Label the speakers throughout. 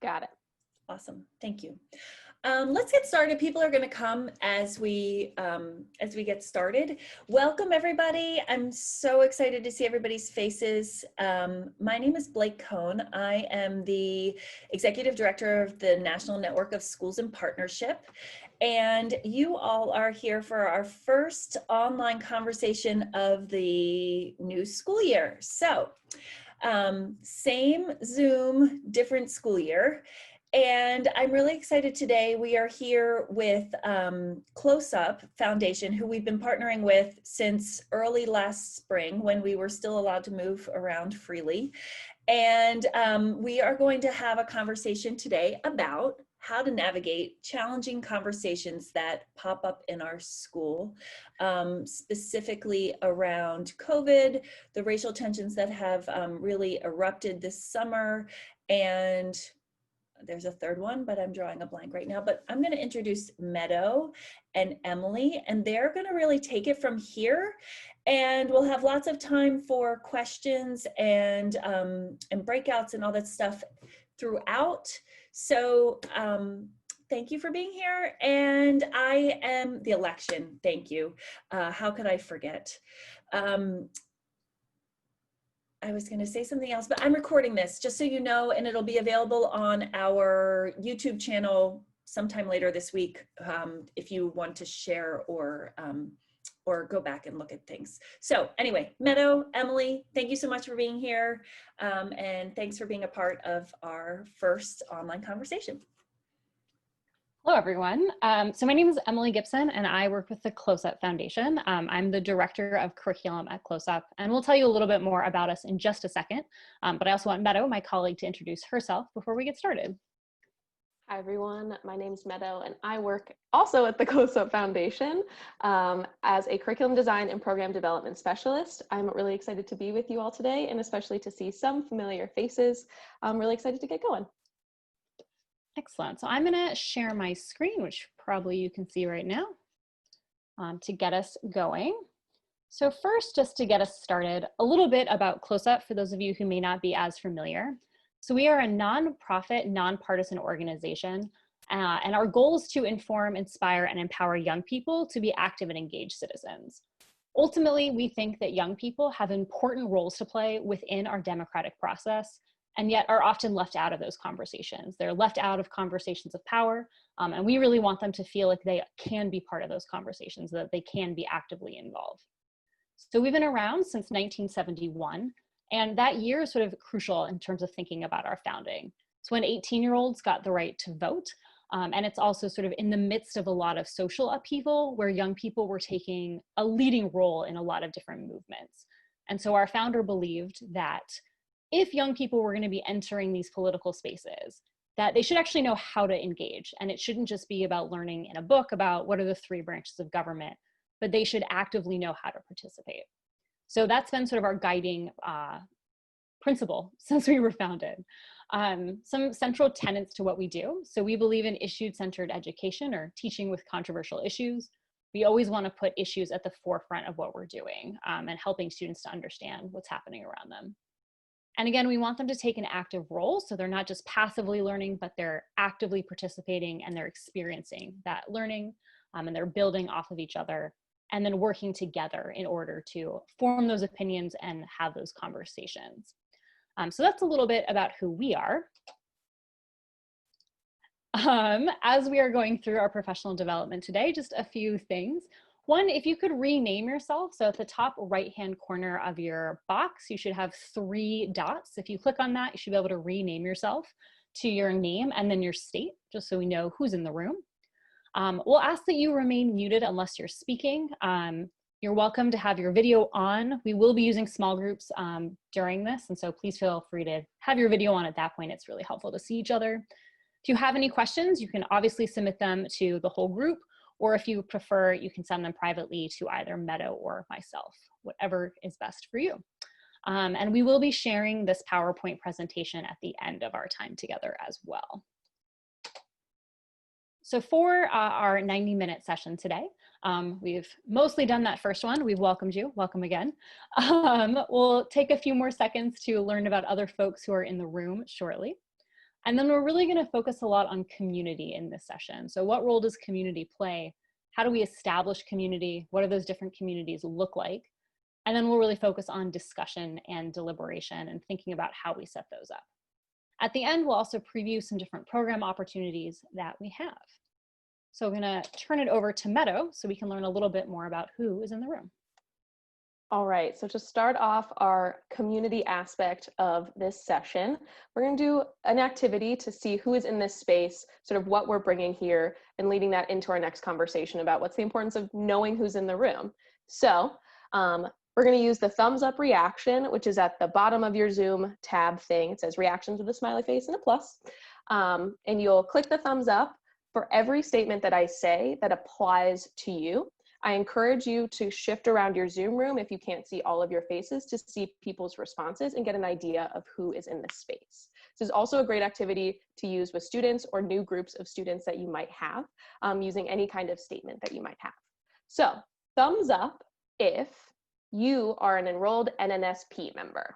Speaker 1: Got it.
Speaker 2: Awesome, thank you. Let's get started. People are going to come as we get started. Welcome everybody. I'm so excited to see everybody's faces. My name is Blake Cohn. I am the Executive Director of the National Network of Schools in Partnership. And you all are here for our first online conversation of the new school year. So same Zoom, different school year. And I'm really excited today. We are here with Close Up Foundation, who we've been partnering with since early last spring when we were still allowed to move around freely. And we are going to have a conversation today about how to navigate challenging conversations that pop up in our school, specifically around COVID, the racial tensions that have really erupted this summer, and there's a third one, but I'm drawing a blank right now. But I'm going to introduce Meadow and Emily, and they're going to really take it from here. And we'll have lots of time for questions and breakouts and all that stuff throughout. So thank you for being here. And I am the election. Thank you. How could I forget? I was going to say something else, but I'm recording this just so you know, and it'll be available on our YouTube channel sometime later this week if you want to share or go back and look at things. So anyway, Meadow, Emily, thank you so much for being here, and thanks for being a part of our first online conversation.
Speaker 3: Hello, everyone. So my name is Emily Gibson, and I work with the Close Up Foundation. I'm the Director of Curriculum at Close Up, and we'll tell you a little bit more about us in just a second. But I also want Meadow, my colleague, to introduce herself before we get started.
Speaker 1: Hi, everyone. My name is Meadow, and I work also at the Close Up Foundation as a curriculum design and program development specialist. I'm really excited to be with you all today, and especially to see some familiar faces. I'm really excited to get going.
Speaker 3: Excellent. So I'm going to share my screen, which probably you can see right now, to get us going. So first, just to get us started, a little bit about Close Up for those of you who may not be as familiar. So we are a nonprofit, nonpartisan organization, and our goal is to inform, inspire, and empower young people to be active and engaged citizens. Ultimately, we think that young people have important roles to play within our democratic process, and yet are often left out of those conversations. They're left out of conversations of power, and we really want them to feel like they can be part of those conversations, that they can be actively involved. So we've been around since 1971, and that year is sort of crucial in terms of thinking about our founding. It's when 18-year-olds got the right to vote, and it's also sort of in the midst of a lot of social upheaval where young people were taking a leading role in a lot of different movements. And so our founder believed that if young people were going to be entering these political spaces, that they should actually know how to engage. And it shouldn't just be about learning in a book about what are the three branches of government, but they should actively know how to participate. So that's been sort of our guiding principle since we were founded. Some central tenets to what we do. So we believe in issue-centered education, or teaching with controversial issues. We always want to put issues at the forefront of what we're doing and helping students to understand what's happening around them. And again, we want them to take an active role, so they're not just passively learning, but they're actively participating and they're experiencing that learning, and they're building off of each other and then working together in order to form those opinions and have those conversations. So that's a little bit about who we are. As we are going through our professional development today, just a few things. One, if you could rename yourself, so at the top right-hand corner of your box, you should have 3 dots. If you click on that, you should be able to rename yourself to your name and then your state, just so we know who's in the room. We'll ask that you remain muted unless you're speaking. You're welcome to have your video on. We will be using small groups during this, and so please feel free to have your video on at that point. It's really helpful to see each other. If you have any questions, you can obviously submit them to the whole group, or if you prefer, you can send them privately to either Meadow or myself, whatever is best for you. And we will be sharing this PowerPoint presentation at the end of our time together as well. So for our 90-minute session today, we've mostly done that first one. We've welcomed you. Welcome again. We'll take a few more seconds to learn about other folks who are in the room shortly. And then we're really going to focus a lot on community in this session. So what role does community play? How do we establish community? What do those different communities look like? And then we'll really focus on discussion and deliberation and thinking about how we set those up. At the end, we'll also preview some different program opportunities that we have. So I'm going to turn it over to Meadow so we can learn a little bit more about who is in the room.
Speaker 1: All right, so to start off our community aspect of this session, we're going to do an activity to see who is in this space, sort of what we're bringing here, and leading that into our next conversation about what's the importance of knowing who's in the room. So we're going to use the thumbs up reaction, which is at the bottom of your Zoom tab thing. It says reactions with a smiley face and a plus. And you'll click the thumbs up for every statement that I say that applies to you. I encourage you to shift around your Zoom room if you can't see all of your faces to see people's responses and get an idea of who is in this space. This is also a great activity to use with students or new groups of students that you might have using any kind of statement that you might have. So thumbs up if you are an enrolled NNSP member.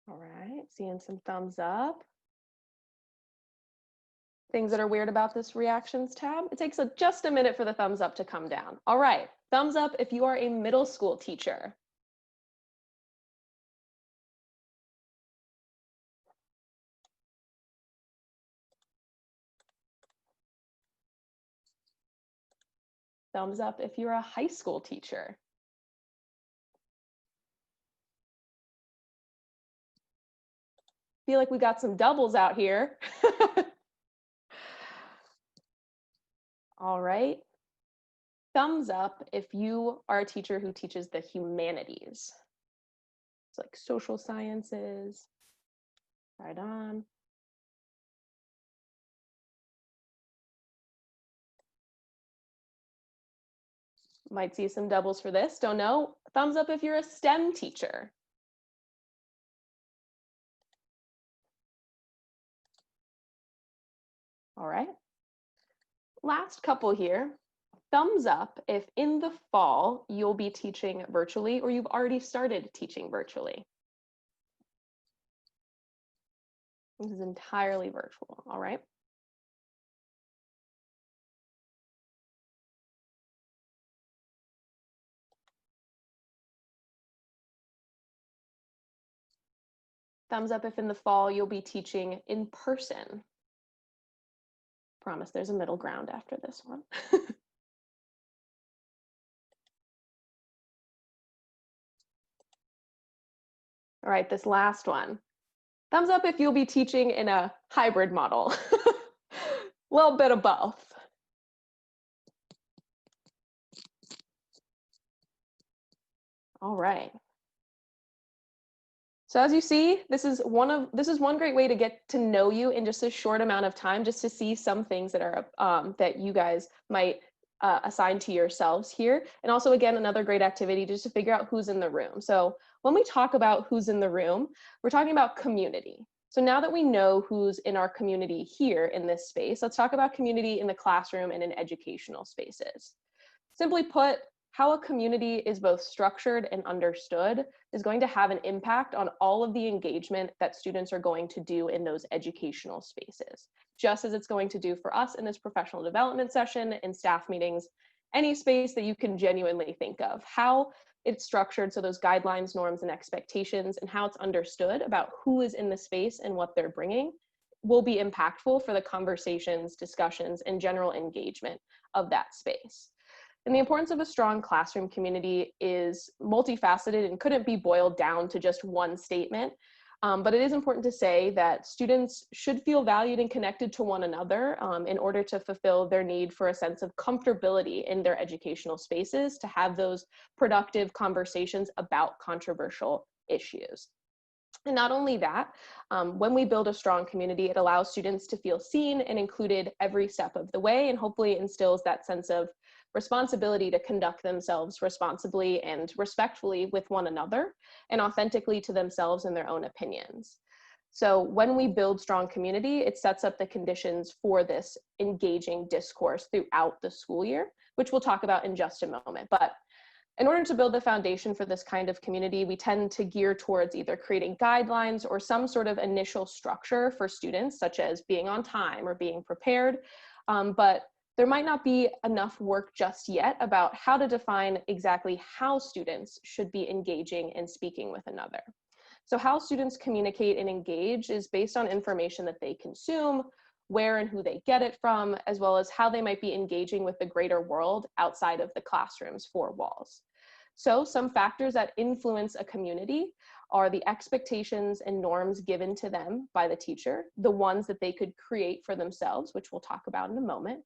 Speaker 1: All right, seeing some thumbs up. Things that are weird about this reactions tab, it takes just a minute for the thumbs up to come down. All right, thumbs up if you are a middle school teacher. Thumbs up if you're a high school teacher. Feel like we got some doubles out here. All right. Thumbs up if you are a teacher who teaches the humanities. It's like social sciences. Right on. Might see some doubles for this, don't know. Thumbs up if you're a STEM teacher. All right. Last couple here. Thumbs up if in the fall you'll be teaching virtually or you've already started teaching virtually. This is entirely virtual, all right? Thumbs up if in the fall you'll be teaching in person. Promise there's a middle ground after this one. All right, this last one. Thumbs up if you'll be teaching in a hybrid model. A little bit of both. All right. So as you see, this is one great way to get to know you in just a short amount of time, just to see some things that are that you guys might assign to yourselves here. And also, again, another great activity just to figure out who's in the room. So when we talk about who's in the room, we're talking about community. So now that we know who's in our community here in this space, let's talk about community in the classroom and in educational spaces. Simply put, how a community is both structured and understood is going to have an impact on all of the engagement that students are going to do in those educational spaces, just as it's going to do for us in this professional development session, in staff meetings, any space that you can genuinely think of. How it's structured, so those guidelines, norms, and expectations, and how it's understood about who is in the space and what they're bringing will be impactful for the conversations, discussions, and general engagement of that space. And the importance of a strong classroom community is multifaceted and couldn't be boiled down to just one statement. But it is important to say that students should feel valued and connected to one another in order to fulfill their need for a sense of comfortability in their educational spaces, to have those productive conversations about controversial issues. And not only that, when we build a strong community, it allows students to feel seen and included every step of the way, and hopefully instills that sense of responsibility to conduct themselves responsibly and respectfully with one another and authentically to themselves and their own opinions. So when we build strong community, it sets up the conditions for this engaging discourse throughout the school year, which we'll talk about in just a moment. But In order to build the foundation for this kind of community, we tend to gear towards either creating guidelines or some sort of initial structure for students, such as being on time or being prepared. But there might not be enough work just yet about how to define exactly how students should be engaging and speaking with another. So how students communicate and engage is based on information that they consume, where and who they get it from, as well as how they might be engaging with the greater world outside of the classroom's four walls. So some factors that influence a community are the expectations and norms given to them by the teacher, the ones that they could create for themselves, which we'll talk about in a moment,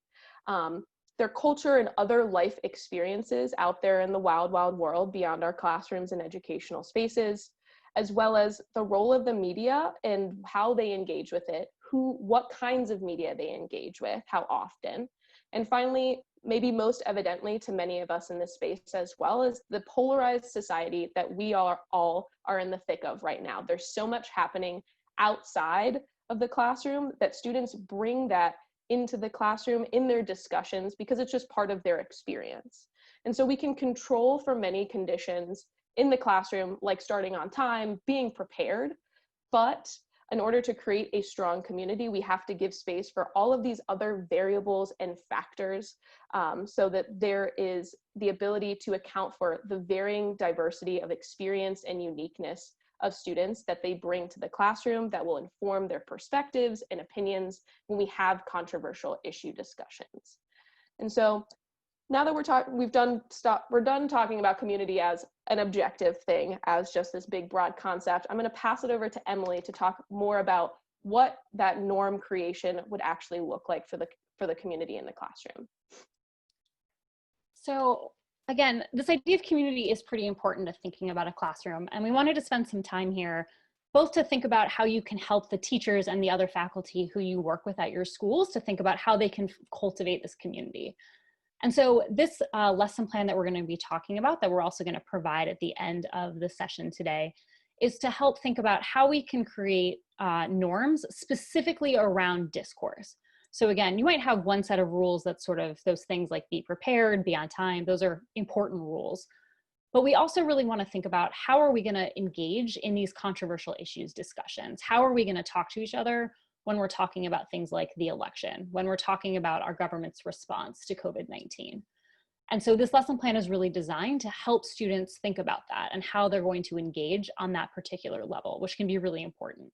Speaker 1: their culture and other life experiences out there in the wild, wild world beyond our classrooms and educational spaces, as well as the role of the media and how they engage with it, what kinds of media they engage with, how often. And finally, maybe most evidently to many of us in this space as well, is the polarized society that we all are in the thick of right now. There's so much happening outside of the classroom that students bring that into the classroom in their discussions because it's just part of their experience. And so we can control for many conditions in the classroom, like starting on time, being prepared, but in order to create a strong community, we have to give space for all of these other variables and factors so that there is the ability to account for the varying diversity of experience and uniqueness of students that they bring to the classroom that will inform their perspectives and opinions when we have controversial issue discussions. And so now that we're done talking about community as an objective thing, as just this big broad concept, I'm going to pass it over to Emily to talk more about what that norm creation would actually look like for the community in the classroom.
Speaker 3: So again, this idea of community is pretty important to thinking about a classroom, and we wanted to spend some time here both to think about how you can help the teachers and the other faculty who you work with at your schools to think about how they can cultivate this community. And so this lesson plan that we're going to be talking about, that we're also going to provide at the end of the session today, is to help think about how we can create norms specifically around discourse. So again, you might have one set of rules that's sort of those things like be prepared, be on time. Those are important rules. But we also really want to think about how are we going to engage in these controversial issues discussions? How are we going to talk to each other when we're talking about things like the election, when we're talking about our government's response to COVID-19. And so this lesson plan is really designed to help students think about that and how they're going to engage on that particular level, which can be really important.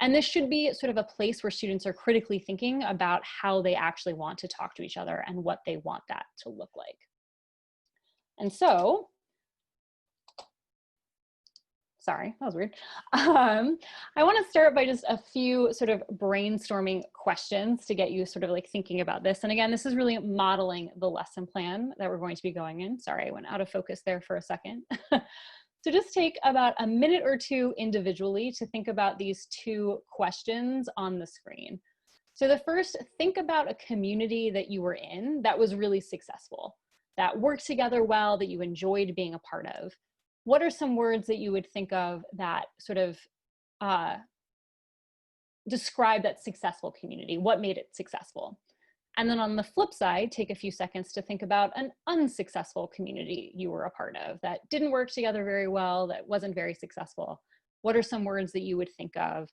Speaker 3: And this should be sort of a place where students are critically thinking about how they actually want to talk to each other and what they want that to look like. And so, sorry, that was weird. I want to start by just a few sort of brainstorming questions to get you sort of like thinking about this. And again, this is really modeling the lesson plan that we're going to be going in. Sorry, I went out of focus there for a second. So just take about a minute or two individually to think about these two questions on the screen. So the first, think about a community that you were in that was really successful, that worked together well, that you enjoyed being a part of. What are some words that you would think of that sort of describe that successful community? What made it successful? And then on the flip side, take a few seconds to think about an unsuccessful community you were a part of that didn't work together very well, that wasn't very successful. What are some words that you would think of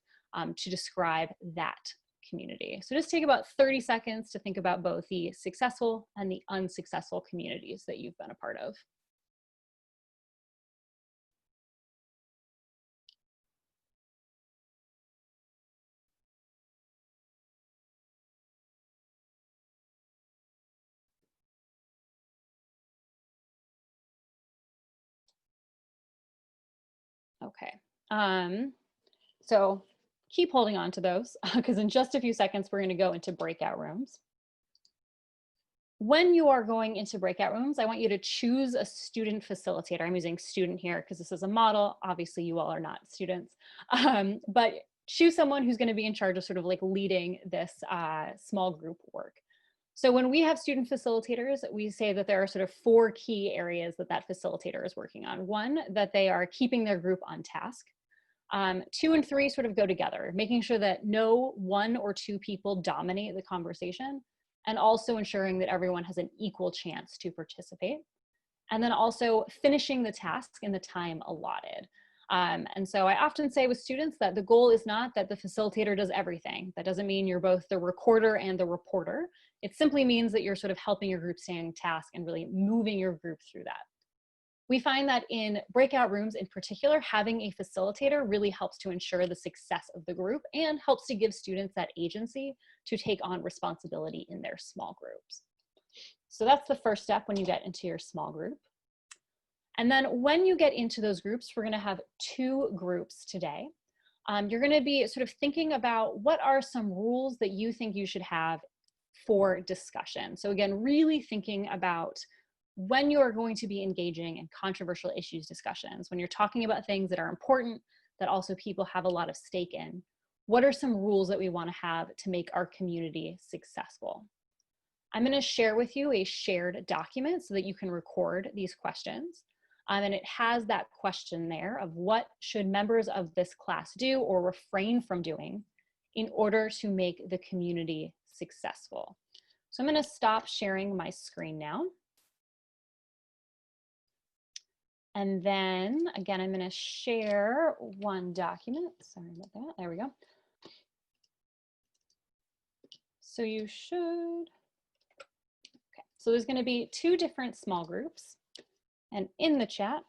Speaker 3: to describe that community? So just take about 30 seconds to think about both the successful and the unsuccessful communities that you've been a part of. Okay, so keep holding on to those because in just a few seconds, we're going to go into breakout rooms. When you are going into breakout rooms, I want you to choose a student facilitator. I'm using student here because this is a model. Obviously, you all are not students, but choose someone who's going to be in charge of sort of like leading this small group work. So when we have student facilitators, we say that there are sort of 4 key areas that that facilitator is working on. 1, that they are keeping their group on task. 2 and 3 sort of go together, making sure that no 1 or 2 people dominate the conversation, and also ensuring that everyone has an equal chance to participate. and then also finishing the task in the time allotted. And so I often say with students that the goal is not that the facilitator does everything. That doesn't mean you're both the recorder and the reporter. It simply means that you're sort of helping your group stay on task and really moving your group through that. We find that in breakout rooms in particular, having a facilitator really helps to ensure the success of the group and helps to give students that agency to take on responsibility in their small groups. So that's the first step when you get into your small group. And then when you get into those groups, we're going to have 2 groups today. You're going to be sort of thinking about what are some rules that you think you should have for discussion. So again, really thinking about when you're going to be engaging in controversial issues discussions, when you're talking about things that are important, that also people have a lot of stake in, what are some rules that we want to have to make our community successful? I'm going to share with you a shared document so that you can record these questions. And it has that question there of what should members of this class do or refrain from doing in order to make the community successful. So I'm going to stop sharing my screen now. And then again, I'm going to share one document. Sorry about that. There we go. So you should, okay. So there's going to be 2 different small groups. And in the chat,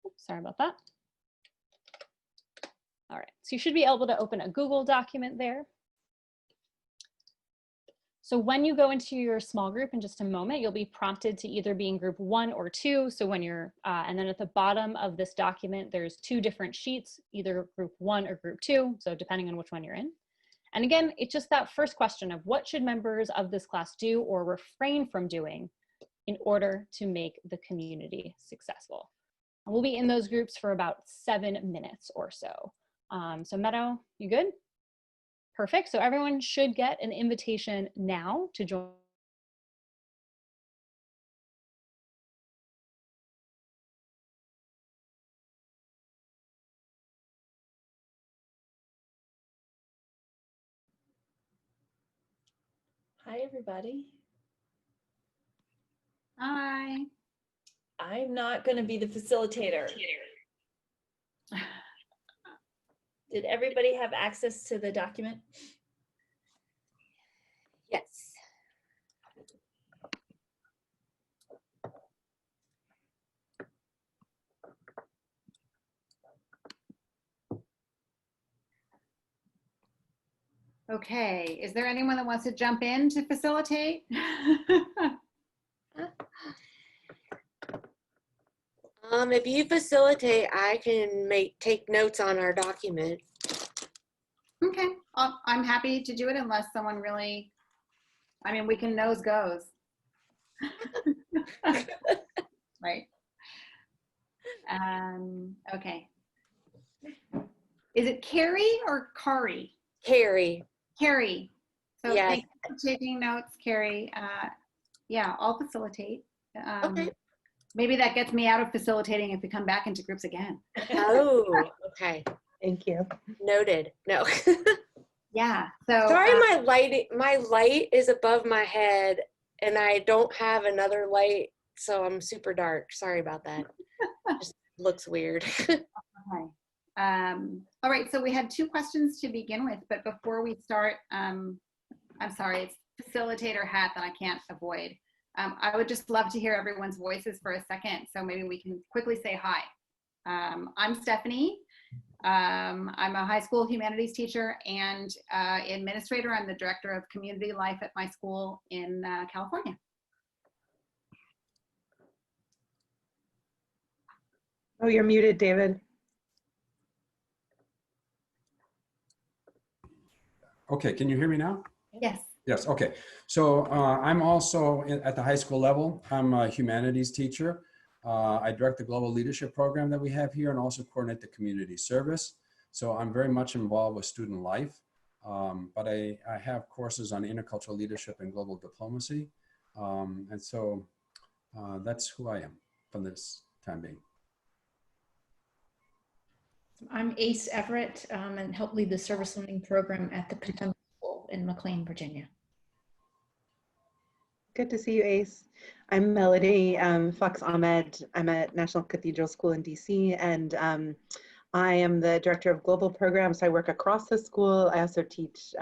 Speaker 3: oops, sorry about that. All right, so you should be able to open a Google document there. So when you go into your small group in just a moment, you'll be prompted to either be in group 1 or 2. So when you're, and then at the bottom of this document, there's 2 different sheets, either group 1 or group 2. So depending on which one you're in. And again, it's just that first question of what should members of this class do or refrain from doing in order to make the community successful. And we'll be in those groups for about 7 minutes or so. So Meadow, you good? Perfect. So everyone should get an invitation now to join.
Speaker 2: Hi, everybody.
Speaker 4: Hi.
Speaker 2: I'm not going to be the facilitator. Did everybody have access to the document?
Speaker 4: Yes. Okay, is there anyone that wants to jump in to facilitate?
Speaker 5: If you facilitate, I can take notes on our document.
Speaker 4: Okay, I'm happy to do it unless someone really, I mean, we can nose goes. Right. Okay. Is it Carrie or Kari?
Speaker 5: Carrie.
Speaker 4: Carrie. So
Speaker 5: Yes.
Speaker 4: thank you for taking notes, Carrie. Yeah, I'll facilitate.
Speaker 5: Okay.
Speaker 4: Maybe that gets me out of facilitating if we come back into groups again.
Speaker 5: Oh, okay.
Speaker 6: Thank you.
Speaker 5: Noted. No.
Speaker 4: Yeah. So
Speaker 5: Sorry, my light is above my head and I don't have another light, so I'm super dark. Sorry about that. Just looks weird.
Speaker 4: okay. All right. So we had 2 questions to begin with, but before we start, I'm sorry, it's facilitator hat that I can't avoid. I would just love to hear everyone's voices for a second, so maybe we can quickly say hi. I'm Stephanie. I'm a high school humanities teacher and administrator. I'm the director of community life at my school in California.
Speaker 6: Oh, you're muted, David.
Speaker 7: Okay, can you hear me now?
Speaker 4: Yes.
Speaker 7: Yes, okay. So I'm also at the high school level. I'm a humanities teacher. I direct the global leadership program that we have here and also coordinate the community service. So I'm very much involved with student life, but I have courses on intercultural leadership and global diplomacy. And so that's who I am from this time being.
Speaker 8: I'm Ace Everett and help lead the service learning program at the Potomac School in McLean, Virginia.
Speaker 6: Good to see you, Ace. I'm Melody Fox Ahmed. I'm at National Cathedral School in DC, and I am the director of global programs. I work across the school. I also teach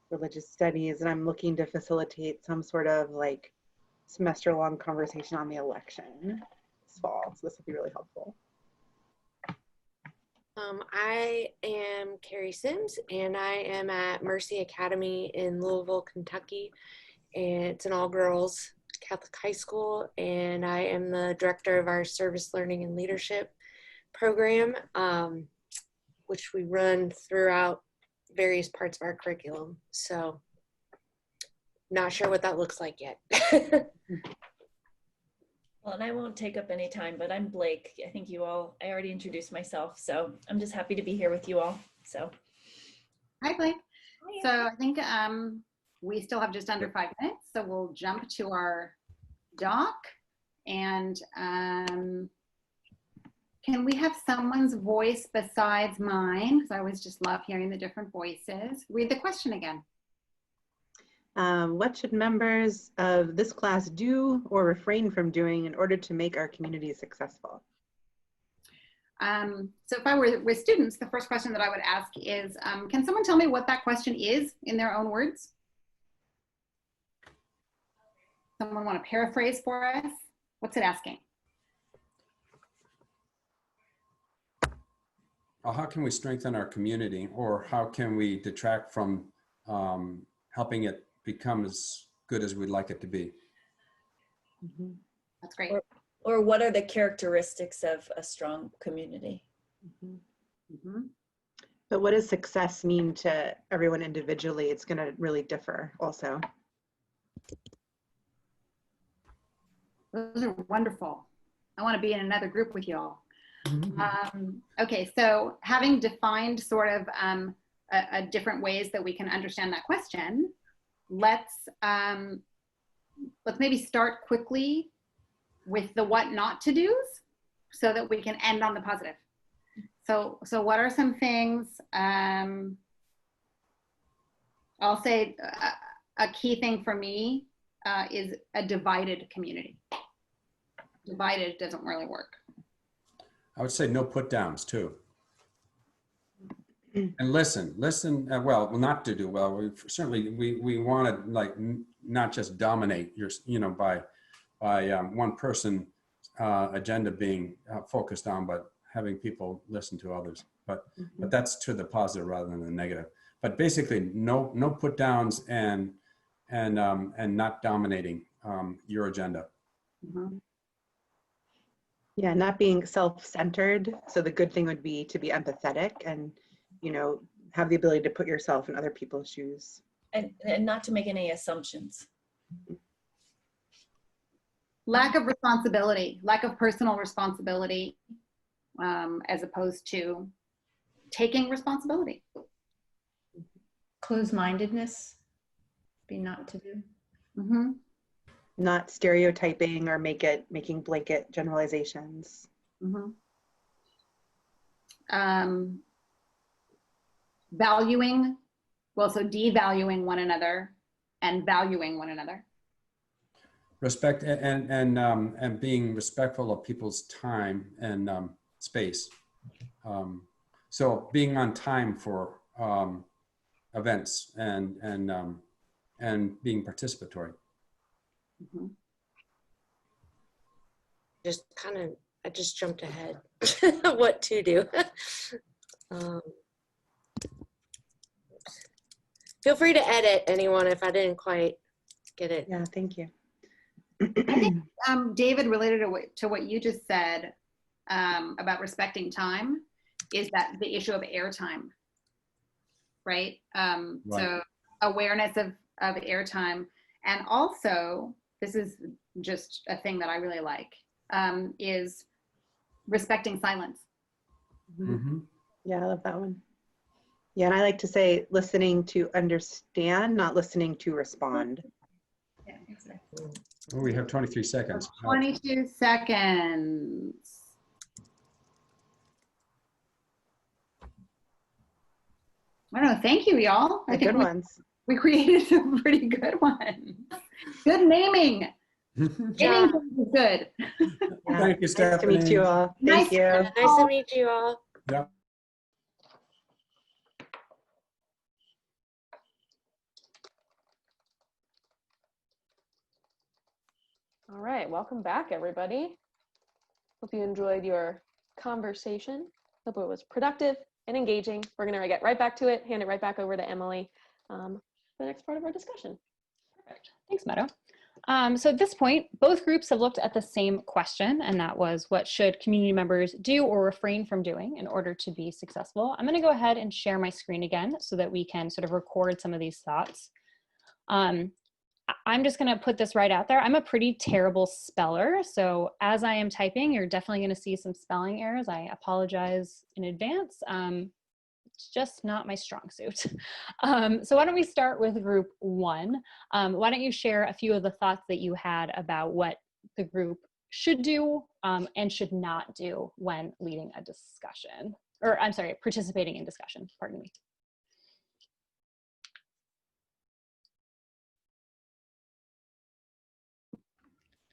Speaker 6: religious studies, and I'm looking to facilitate some sort of like semester-long conversation on the election this fall. So this will be really helpful.
Speaker 5: I am Carrie Sims, and I am at Mercy Academy in Louisville, Kentucky. And it's an all-girls Catholic high school, and I am the director of our service learning and leadership program, which we run throughout various parts of our curriculum. So not sure what that looks like yet.
Speaker 2: Well, and I won't take up any time, but I'm Blake. I think I already introduced myself, so I'm just happy to be here with you all. So,
Speaker 4: Hi, Blake. So I think we still have just under 5 minutes, so we'll jump to our doc. And can we have someone's voice besides mine? Because I always just love hearing the different voices. Read the question again.
Speaker 6: What should members of this class do or refrain from doing in order to make our community successful?
Speaker 4: So if I were with students, the first question that I would ask is, can someone tell me what that question is in their own words? Someone want to paraphrase for us? What's it asking?
Speaker 7: How can we strengthen our community, or how can we detract from helping it become as good as we'd like it to be?
Speaker 4: Mm-hmm. That's great.
Speaker 2: Or what are the characteristics of a strong community?
Speaker 4: Mm-hmm. Mm-hmm.
Speaker 6: But what does success mean to everyone individually? It's going to really differ also.
Speaker 4: Those are wonderful. I want to be in another group with you all. Okay, so having defined sort of a different ways that we can understand that question, let's maybe start quickly with the what not to do's so that we can end on the positive. So what are some things? I'll say a key thing for me is a divided community. Divided doesn't really work.
Speaker 7: I would say no put downs too. And listen, well, not to do well. We want to like not just dominate your, by one person agenda being focused on, but having people listen to others. But that's to the positive rather than the negative. But basically, no put downs and not dominating your agenda.
Speaker 4: Mm-hmm.
Speaker 6: Yeah, not being self-centered. So the good thing would be to be empathetic and, have the ability to put yourself in other people's shoes.
Speaker 2: And not to make any assumptions.
Speaker 4: Lack of responsibility, lack of personal responsibility, as opposed to taking responsibility.
Speaker 8: Closed-mindedness, be not to do.
Speaker 4: Mm-hmm.
Speaker 6: Not stereotyping or making blanket generalizations.
Speaker 4: Mm-hmm. Valuing, so devaluing one another and valuing one another.
Speaker 7: Respect and being respectful of people's time and space. So being on time for events and being participatory.
Speaker 4: Mm-hmm.
Speaker 5: I just jumped ahead. What to do. Feel free to edit, anyone, if I didn't quite get it.
Speaker 6: Yeah, thank you.
Speaker 4: I think, David, related to what you just said about respecting time, is that the issue of airtime, right?
Speaker 7: Right.
Speaker 4: So awareness of airtime, and also, this is just a thing that I really like, is respecting silence.
Speaker 6: Mm-hmm. Yeah, I love that one. Yeah, and I like to say listening to understand, not listening to respond.
Speaker 4: Yeah, exactly.
Speaker 7: Oh, we have 23 seconds.
Speaker 4: 22 seconds. I don't know. Thank you, y'all. I think
Speaker 6: Good ones.
Speaker 4: We created some pretty good ones. Good naming.
Speaker 5: Yeah.
Speaker 4: Naming is good.
Speaker 6: Yeah.
Speaker 7: Thank you,
Speaker 6: Nice to meet
Speaker 7: Stephanie.
Speaker 6: you all.
Speaker 4: Nice
Speaker 6: Thank you.
Speaker 5: Nice to meet you all.
Speaker 7: Yeah.
Speaker 1: All right, welcome back, everybody. Hope you enjoyed your conversation. Hope it was productive and engaging. We're going to get right back to it, hand it right back over to Emily for the next part of our discussion.
Speaker 3: Perfect. Thanks, Meadow. So at this point, both groups have looked at the same question, and that was, what should community members do or refrain from doing in order to be successful? I'm going to go ahead and share my screen again so that we can sort of record some of these thoughts. I'm just going to put this right out there. I'm a pretty terrible speller, so as I am typing, you're definitely going to see some spelling errors. I apologize in advance. It's just not my strong suit. So why don't we start with group one? Why don't you share a few of the thoughts that you had about what the group should do and should not do when leading a discussion, or I'm sorry, participating in discussion, pardon me.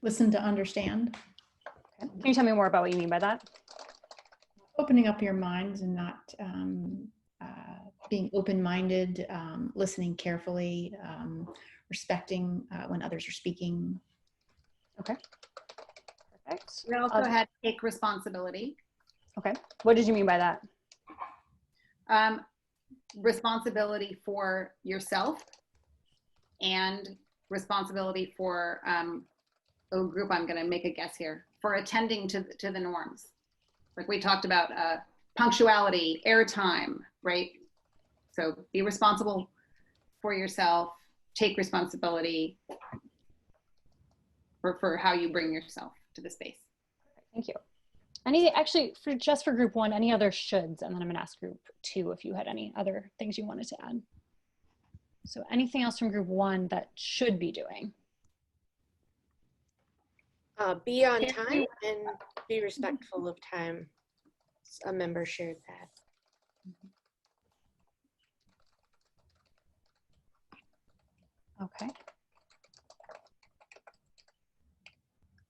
Speaker 8: Listen to understand.
Speaker 3: Okay. Can you tell me more about what you mean by that?
Speaker 8: Opening up your minds and not being open-minded, listening carefully, respecting when others are speaking.
Speaker 3: Okay. Perfect.
Speaker 4: We also had take responsibility.
Speaker 3: Okay. What did you mean by that?
Speaker 4: Responsibility for yourself and responsibility for group, I'm going to make a guess here, for attending to the norms. Like we talked about punctuality, airtime, right? So be responsible for yourself, take responsibility for how you bring yourself to the space.
Speaker 3: Thank you. Actually, just for group one, any other shoulds? And then I'm going to ask group two if you had any other things you wanted to add. So anything else from group one that should be doing?
Speaker 5: Be on time and be respectful of time. A member shared that.
Speaker 3: Okay.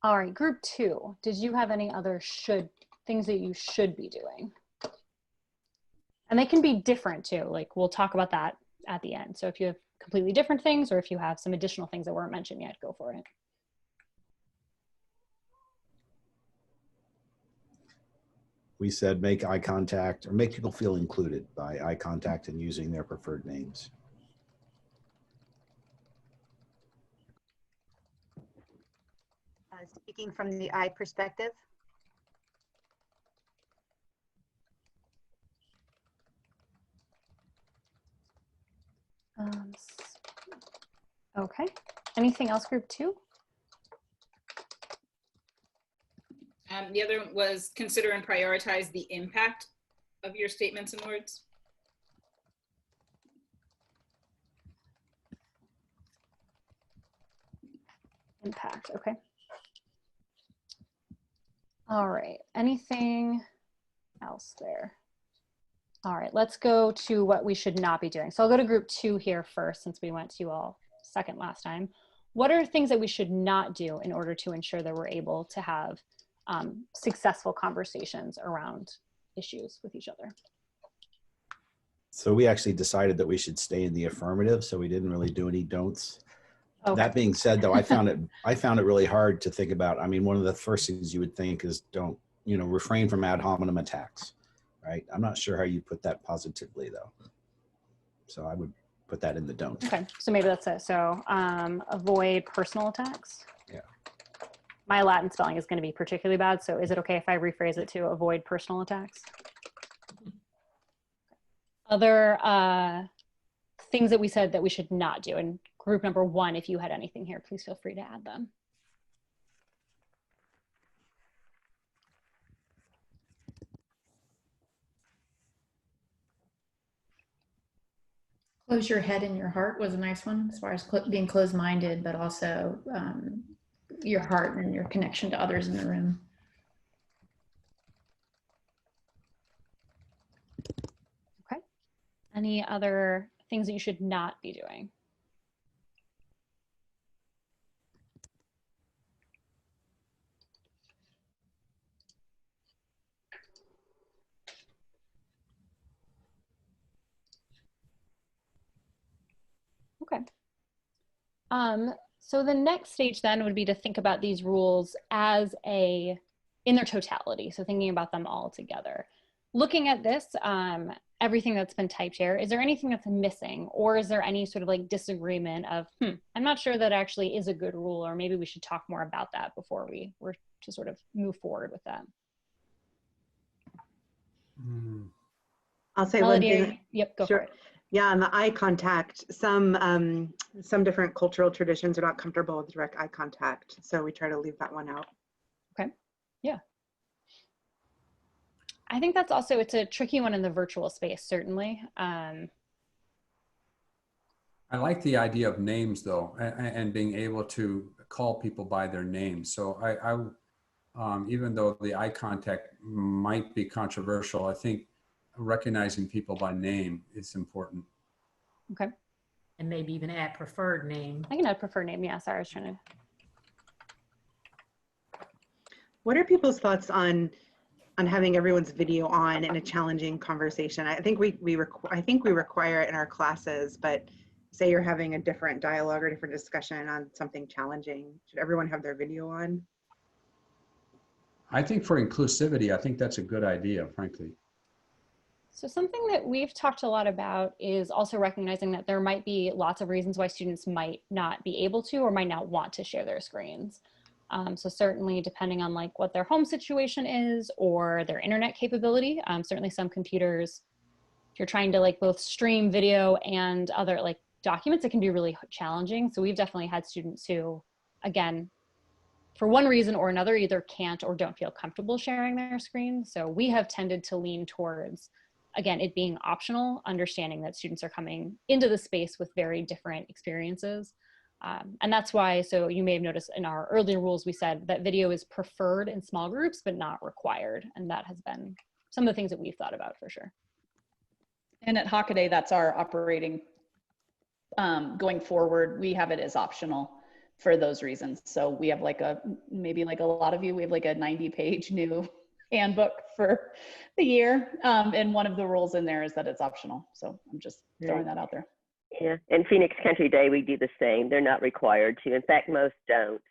Speaker 3: All right, group two, did you have any other things that you should be doing? And they can be different too, like we'll talk about that at the end. So if you have completely different things or if you have some additional things that weren't mentioned yet, go for it.
Speaker 9: We said make eye contact or make people feel included by eye contact and using their preferred names.
Speaker 10: Speaking from the I perspective.
Speaker 3: Okay. Anything else, group two?
Speaker 11: The other was consider and prioritize the impact of your statements and words.
Speaker 3: Impact, okay. All right, anything else there? All right, let's go to what we should not be doing. So I'll go to group two here first, since we went to you all second last time. What are things that we should not do in order to ensure that we're able to have successful conversations around issues with each other?
Speaker 9: So we actually decided that we should stay in the affirmative, so we didn't really do any don'ts. Okay. That being said, though, I found it really hard to think about. I mean, one of the first things you would think is don't, refrain from ad hominem attacks, right? I'm not sure how you put that positively, though. So I would put that in the don't.
Speaker 3: Okay, so maybe that's it. So avoid personal attacks.
Speaker 9: Yeah.
Speaker 3: My Latin spelling is going to be particularly bad, so is it okay if I rephrase it to avoid personal attacks? Other things that we said that we should not do, and group number one, if you had anything here, please feel free to add them.
Speaker 8: Close your head and your heart was a nice one, as far as being closed-minded, but also your heart and your connection to others in the room.
Speaker 3: Okay. Any other things that you should not be doing. Okay. So the next stage then would be to think about these rules as in their totality. So thinking about them all together. Looking at this, everything that's been typed here, is there anything that's missing, or is there any sort of like disagreement of, I'm not sure that actually is a good rule, or maybe we should talk more about that before we were to sort of move forward with that?
Speaker 6: I'll say
Speaker 3: Melody,
Speaker 6: one thing.
Speaker 3: Yep, go
Speaker 6: Sure.
Speaker 3: for it.
Speaker 6: Yeah, on the eye contact, some different cultural traditions are not comfortable with direct eye contact, so we try to leave that one out.
Speaker 3: Okay, yeah. I think that's also, it's a tricky one in the virtual space, certainly.
Speaker 7: I like the idea of names though, and being able to call people by their names. So even though the eye contact might be controversial, I think recognizing people by name is important.
Speaker 3: Okay.
Speaker 12: And maybe even add preferred name.
Speaker 3: I can add preferred name, yeah, sorry, I was trying to.
Speaker 6: What are people's thoughts on having everyone's video on in a challenging conversation? I think we require it in our classes, but say you're having a different dialogue or different discussion on something challenging, should everyone have their video on?
Speaker 7: I think for inclusivity, I think that's a good idea, frankly.
Speaker 3: So something that we've talked a lot about is also recognizing that there might be lots of reasons why students might not be able to or might not want to share their screens. So certainly depending on like what their home situation is or their internet capability, certainly some computers, if you're trying to like both stream video and other like documents, it can be really challenging. So we've definitely had students who, again, for one reason or another, either can't or don't feel comfortable sharing their screen. So we have tended to lean towards, again, it being optional, understanding that students are coming into the space with very different experiences. And that's why, so you may have noticed in our earlier rules, we said that video is preferred in small groups, but not required. And that has been some of the things that we've thought about for sure.
Speaker 13: And at Hockaday, that's our operating, going forward, we have it as optional for those reasons. So we have like maybe like a lot of you, we have like a 90-page new handbook for the year. And one of the rules in there is that it's optional. So I'm just throwing that out there.
Speaker 14: Yeah, and Phoenix Country Day, we do the same. They're not required to. In fact, most don't.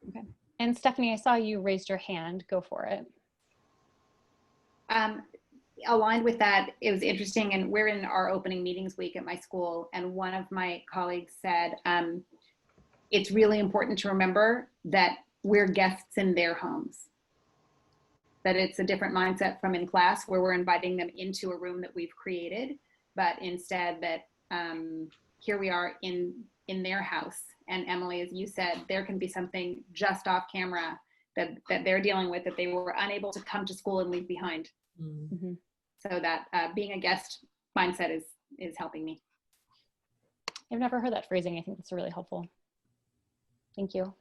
Speaker 3: Okay. And Stephanie, I saw you raised your hand. Go for it.
Speaker 4: Aligned with that, it was interesting, and we're in our opening meetings week at my school, and one of my colleagues said, it's really important to remember that we're guests in their homes. That it's a different mindset from in class where we're inviting them into a room that we've created, but instead that here we are in their house. And Emily, as you said, there can be something just off camera that they're dealing with that they were unable to come to school and leave behind.
Speaker 3: Mm-hmm.
Speaker 4: So that being a guest mindset is helping me.
Speaker 3: I've never heard that phrasing. I think that's really helpful. Thank you.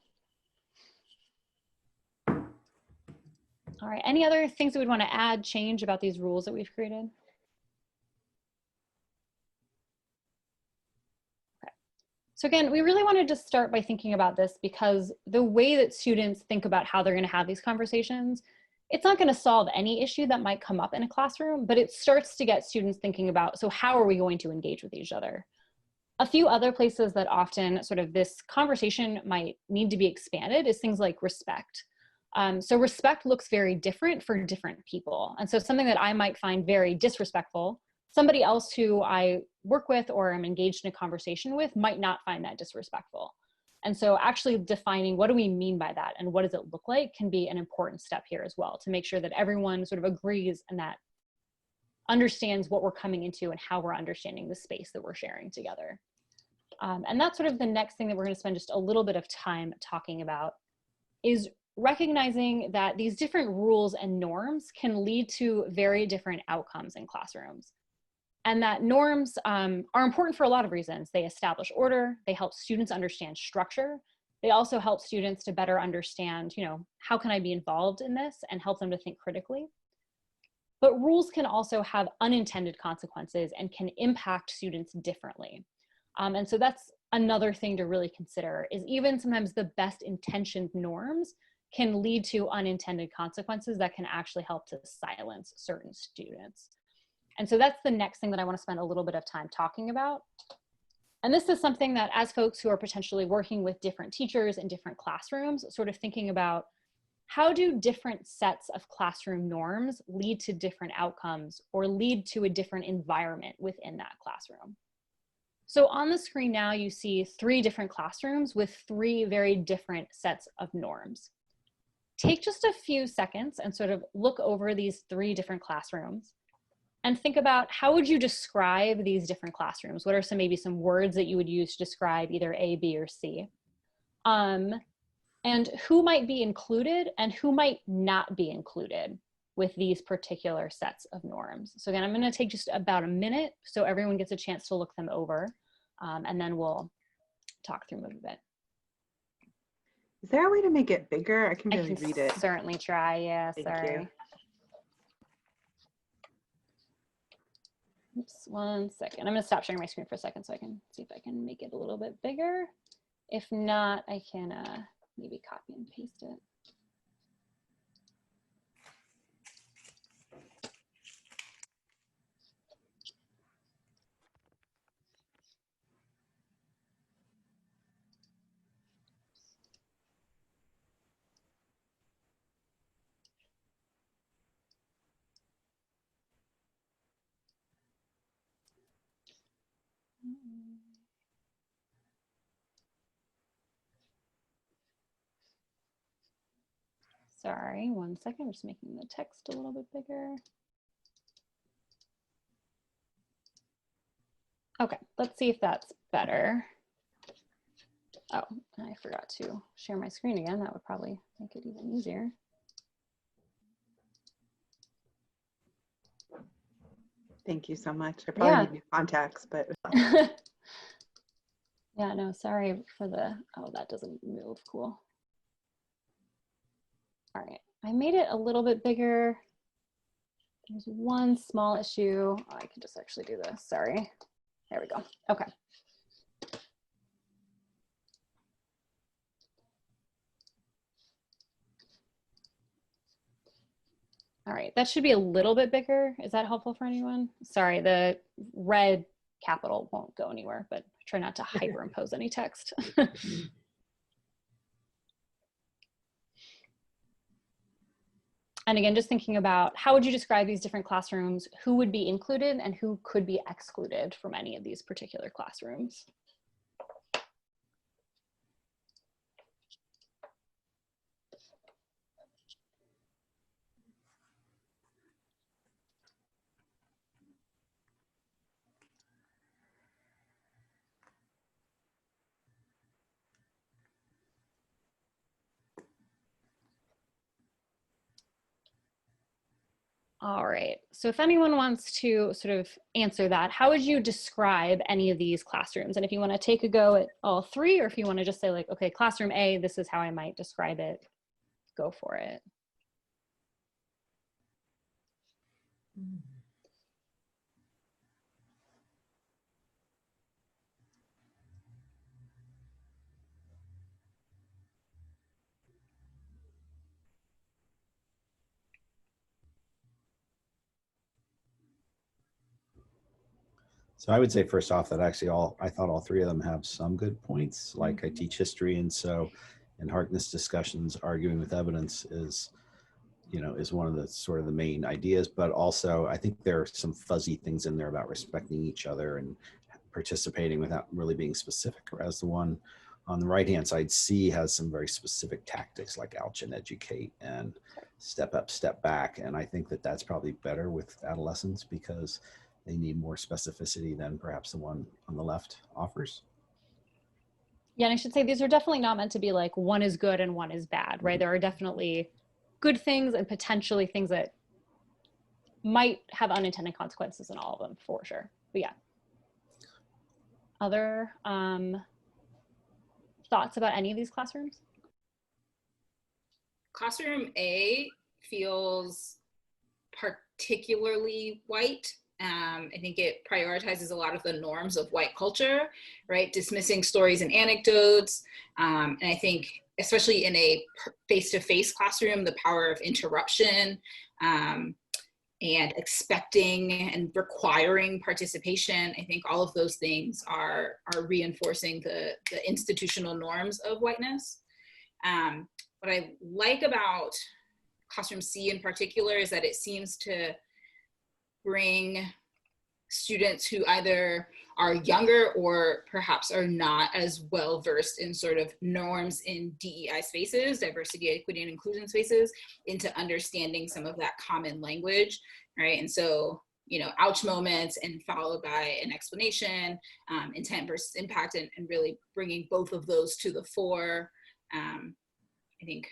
Speaker 3: All right, any other things that we'd want to add, change about these rules that we've created? Okay. So again, we really wanted to start by thinking about this because the way that students think about how they're going to have these conversations, it's not going to solve any issue that might come up in a classroom, but it starts to get students thinking about, so how are we going to engage with each other? A few other places that often sort of this conversation might need to be expanded is things like respect. So respect looks very different for different people. And so something that I might find very disrespectful, somebody else who I work with or am engaged in a conversation with might not find that disrespectful. And so actually defining what do we mean by that and what does it look like can be an important step here as well to make sure that everyone sort of agrees and that understands what we're coming into and how we're understanding the space that we're sharing together. And that's sort of the next thing that we're going to spend just a little bit of time talking about is recognizing that these different rules and norms can lead to very different outcomes in classrooms. And that norms are important for a lot of reasons. They establish order, they help students understand structure. They also help students to better understand, how can I be involved in this and help them to think critically. but rules can also have unintended consequences and can impact students differently. And so that's another thing to really consider, is even sometimes the best intentioned norms can lead to unintended consequences that can actually help to silence certain students. And so that's the next thing that I want to spend a little bit of time talking about. And this is something that, as folks who are potentially working with different teachers in different classrooms, sort of thinking about, how do different sets of classroom norms lead to different outcomes or lead to a different environment within that classroom? So on the screen now, you see 3 different classrooms with 3 very different sets of norms. Take just a few seconds and sort of look over these 3 different classrooms and think about, how would you describe these different classrooms? What are maybe some words that you would use to describe either A, B, or C? And who might be included and who might not be included with these particular sets of norms. So again, I'm going to take just about a minute so everyone gets a chance to look them over, and then we'll talk through them a bit.
Speaker 6: Is there a way to make it bigger? I can barely read it.
Speaker 3: Certainly try, yeah,
Speaker 6: Thank
Speaker 3: sorry.
Speaker 6: you.
Speaker 3: Oops, one second. I'm going to stop sharing my screen for a second so I can see if I can make it a little bit bigger. If not, I can maybe copy and paste it. Sorry, one second. I'm just making the text a little bit bigger. Okay, let's see if that's better. Oh, I forgot to share my screen again. That would probably make it even easier.
Speaker 6: Thank you so much. I probably need new contacts, but.
Speaker 3: Yeah, no, sorry for the, oh, that doesn't move, cool. All right, I made it a little bit bigger. There's one small issue. Oh, I can just actually do this, sorry. There we go, okay. All right, that should be a little bit bigger. Is that helpful for anyone? Sorry, the red capital won't go anywhere, but try not to hyperimpose any text. And again, just thinking about, how would you describe these different classrooms? Who would be included and who could be excluded from any of these particular classrooms? All right, so if anyone wants to sort of answer that, how would you describe any of these classrooms? And if you want to take a go at all 3, or if you want to just say like, okay, classroom A, this is how I might describe it, go for it.
Speaker 9: So I would say first off that actually I thought all 3 of them have some good points. Like I teach history, and so in Harkness discussions, arguing with evidence is, you know, is one of the sort of the main ideas. But also I think there are some fuzzy things in there about respecting each other and participating without really being specific. Whereas the one on the right hand side, C, has some very specific tactics like ouch and educate and step up, step back. And I think that that's probably better with adolescents because they need more specificity than perhaps the one on the left offers.
Speaker 3: Yeah, and I should say these are definitely not meant to be like one is good and one is bad, right? There are definitely good things and potentially things that might have unintended consequences in all of them, for sure. But yeah. Other thoughts about any of these classrooms?
Speaker 11: Classroom A feels particularly white. I think it prioritizes a lot of the norms of white culture, right? Dismissing stories and anecdotes. And I think, especially in a face-to-face classroom, the power of interruption and expecting and requiring participation. I think all of those things are reinforcing the institutional norms of whiteness. What I like about Classroom C in particular is that it seems to bring students who either are younger or perhaps are not as well versed in sort of norms in DEI spaces, diversity, equity, and inclusion spaces, into understanding some of that common language, right? And so, you know, ouch moments and followed by an explanation, intent versus impact, and really bringing both of those to the fore. I think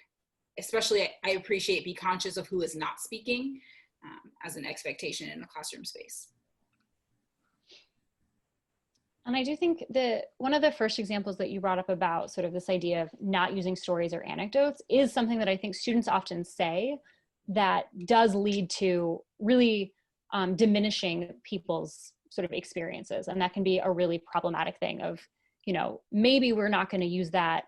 Speaker 11: especially I appreciate be conscious of who is not speaking as an expectation in a classroom space.
Speaker 3: And I do think that one of the first examples that you brought up about sort of this idea of not using stories or anecdotes is something that I think students often say that does lead to really diminishing people's sort of experiences. And that can be a really problematic thing of, you know, maybe we're not going to use that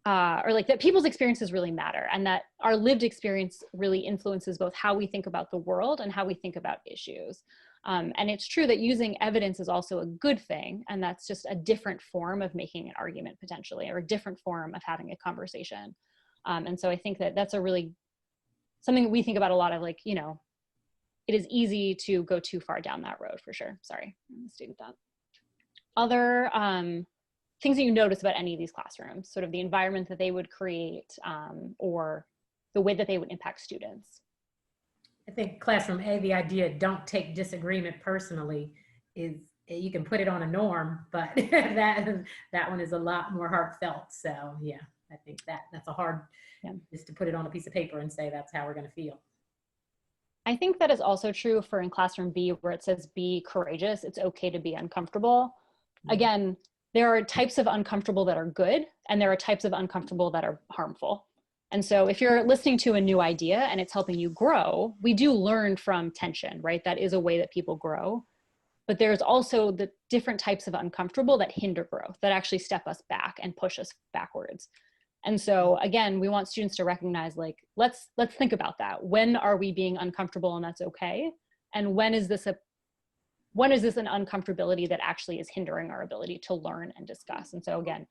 Speaker 3: or like that people's experiences really matter, and that our lived experience really influences both how we think about the world and how we think about issues. And it's true that using evidence is also a good thing, and that's just a different form of making an argument potentially, or a different form of having a conversation. And so I think that that's a really, something that we think about a lot of, like, you know, it is easy to go too far down that road for sure. Sorry, I misstated that. Other things that you notice about any of these classrooms, sort of the environment that they would create or the way that they would impact students?
Speaker 12: I think classroom A, the idea don't take disagreement personally is, you can put it on a norm, but that one is a lot more heartfelt. So yeah, I think that's a hard, is to put it on a piece of paper and say that's how we're going to feel.
Speaker 3: I think that is also true for in classroom B, where it says be courageous. It's okay to be uncomfortable. Again, there are types of uncomfortable that are good, and there are types of uncomfortable that are harmful. And so if you're listening to a new idea and it's helping you grow, we do learn from tension, right? That is a way that people grow. But there's also the different types of uncomfortable that hinder growth, that actually step us back and push us backwards. And so again, we want students to recognize, like, let's think about that. When are we being uncomfortable and that's okay? And when is this an uncomfortability that actually is hindering our ability to learn and discuss? And so again,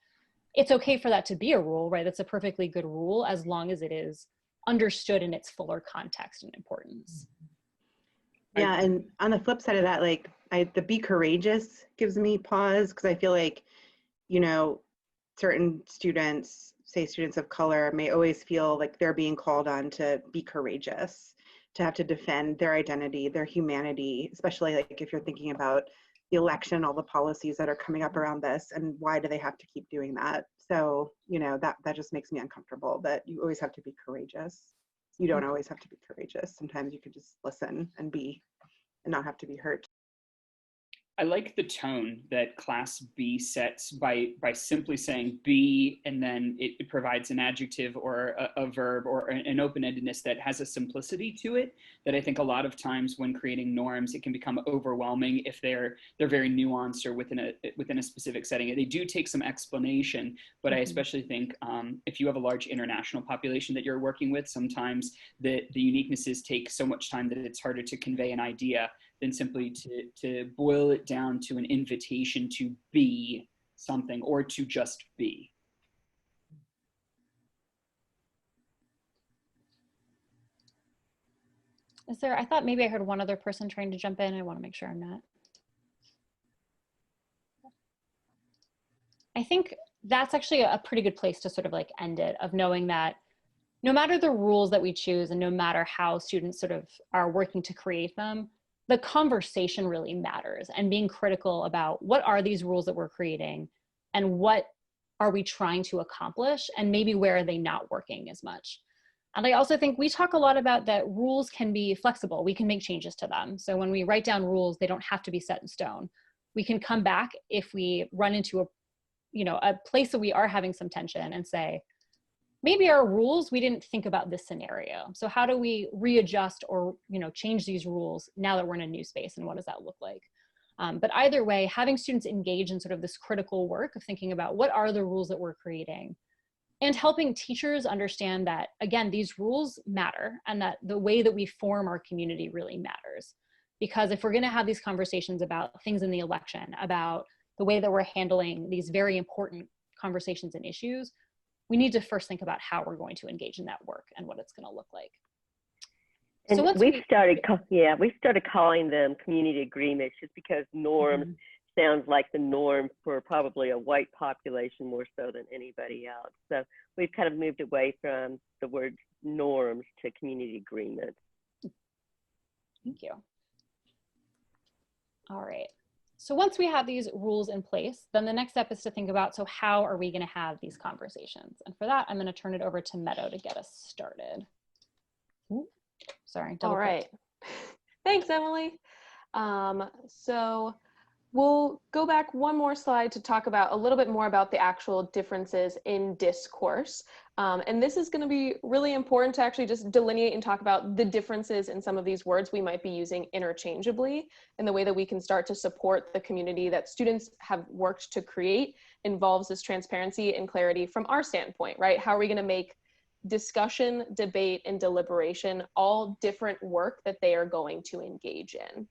Speaker 3: it's okay for that to be a rule, right? That's a perfectly good rule as long as it is understood in its fuller context and importance.
Speaker 6: Yeah, and on the flip side of that, like the be courageous gives me pause, because I feel like, you know, certain students, say students of color, may always feel like they're being called on to be courageous, to have to defend their identity, their humanity, especially like if you're thinking about the election, all the policies that are coming up around this, and why do they have to keep doing that? So, you know, that just makes me uncomfortable, that you always have to be courageous. You don't always have to be courageous. Sometimes you could just listen and be, and not have to be hurt.
Speaker 15: I like the tone that Class B sets by simply saying be, and then it provides an adjective or a verb or an open-endedness that has a simplicity to it that I think a lot of times when creating norms, it can become overwhelming if they're very nuanced or within a specific setting. They do take some explanation, but I especially think if you have a large international population that you're working with, sometimes the uniquenesses take so much time that it's harder to convey an idea than simply to boil it down to an invitation to be something or to just be.
Speaker 3: Is there, I thought maybe I heard one other person trying to jump in. I want to make sure I'm not. I think that's actually a pretty good place to sort of like end it, of knowing that no matter the rules that we choose and no matter how students sort of are working to create them, the conversation really matters, and being critical about what are these rules that we're creating and what are we trying to accomplish, and maybe where are they not working as much. And I also think we talk a lot about that rules can be flexible. We can make changes to them. So when we write down rules, they don't have to be set in stone. We can come back if we run into a place that we are having some tension and say, maybe our rules, we didn't think about this scenario. So how do we readjust or, change these rules now that we're in a new space, and what does that look like? But either way, having students engage in sort of this critical work of thinking about what are the rules that we're creating, and helping teachers understand that, again, these rules matter, and that the way that we form our community really matters. Because if we're going to have these conversations about things in the election, about the way that we're handling these very important conversations and issues, we need to first think about how we're going to engage in that work and what it's going to look like.
Speaker 14: And
Speaker 3: so once
Speaker 14: we started calling them community agreements just because norms sounds like the norm for probably a white population more so than anybody else. So we've kind of moved away from the word norms to community agreements.
Speaker 3: Thank you. All right. So once we have these rules in place, then the next step is to think about, so how are we going to have these conversations? And for that, I'm going to turn it over to Meadow to get us started. Ooh, sorry.
Speaker 1: All right. Thanks, Emily. So we'll go back one more slide to talk about a little bit more about the actual differences in discourse. And this is going to be really important to actually just delineate and talk about the differences in some of these words we might be using interchangeably, and the way that we can start to support the community that students have worked to create involves this transparency and clarity from our standpoint, right? How are we going to make discussion, debate, and deliberation all different work that they are going to engage in?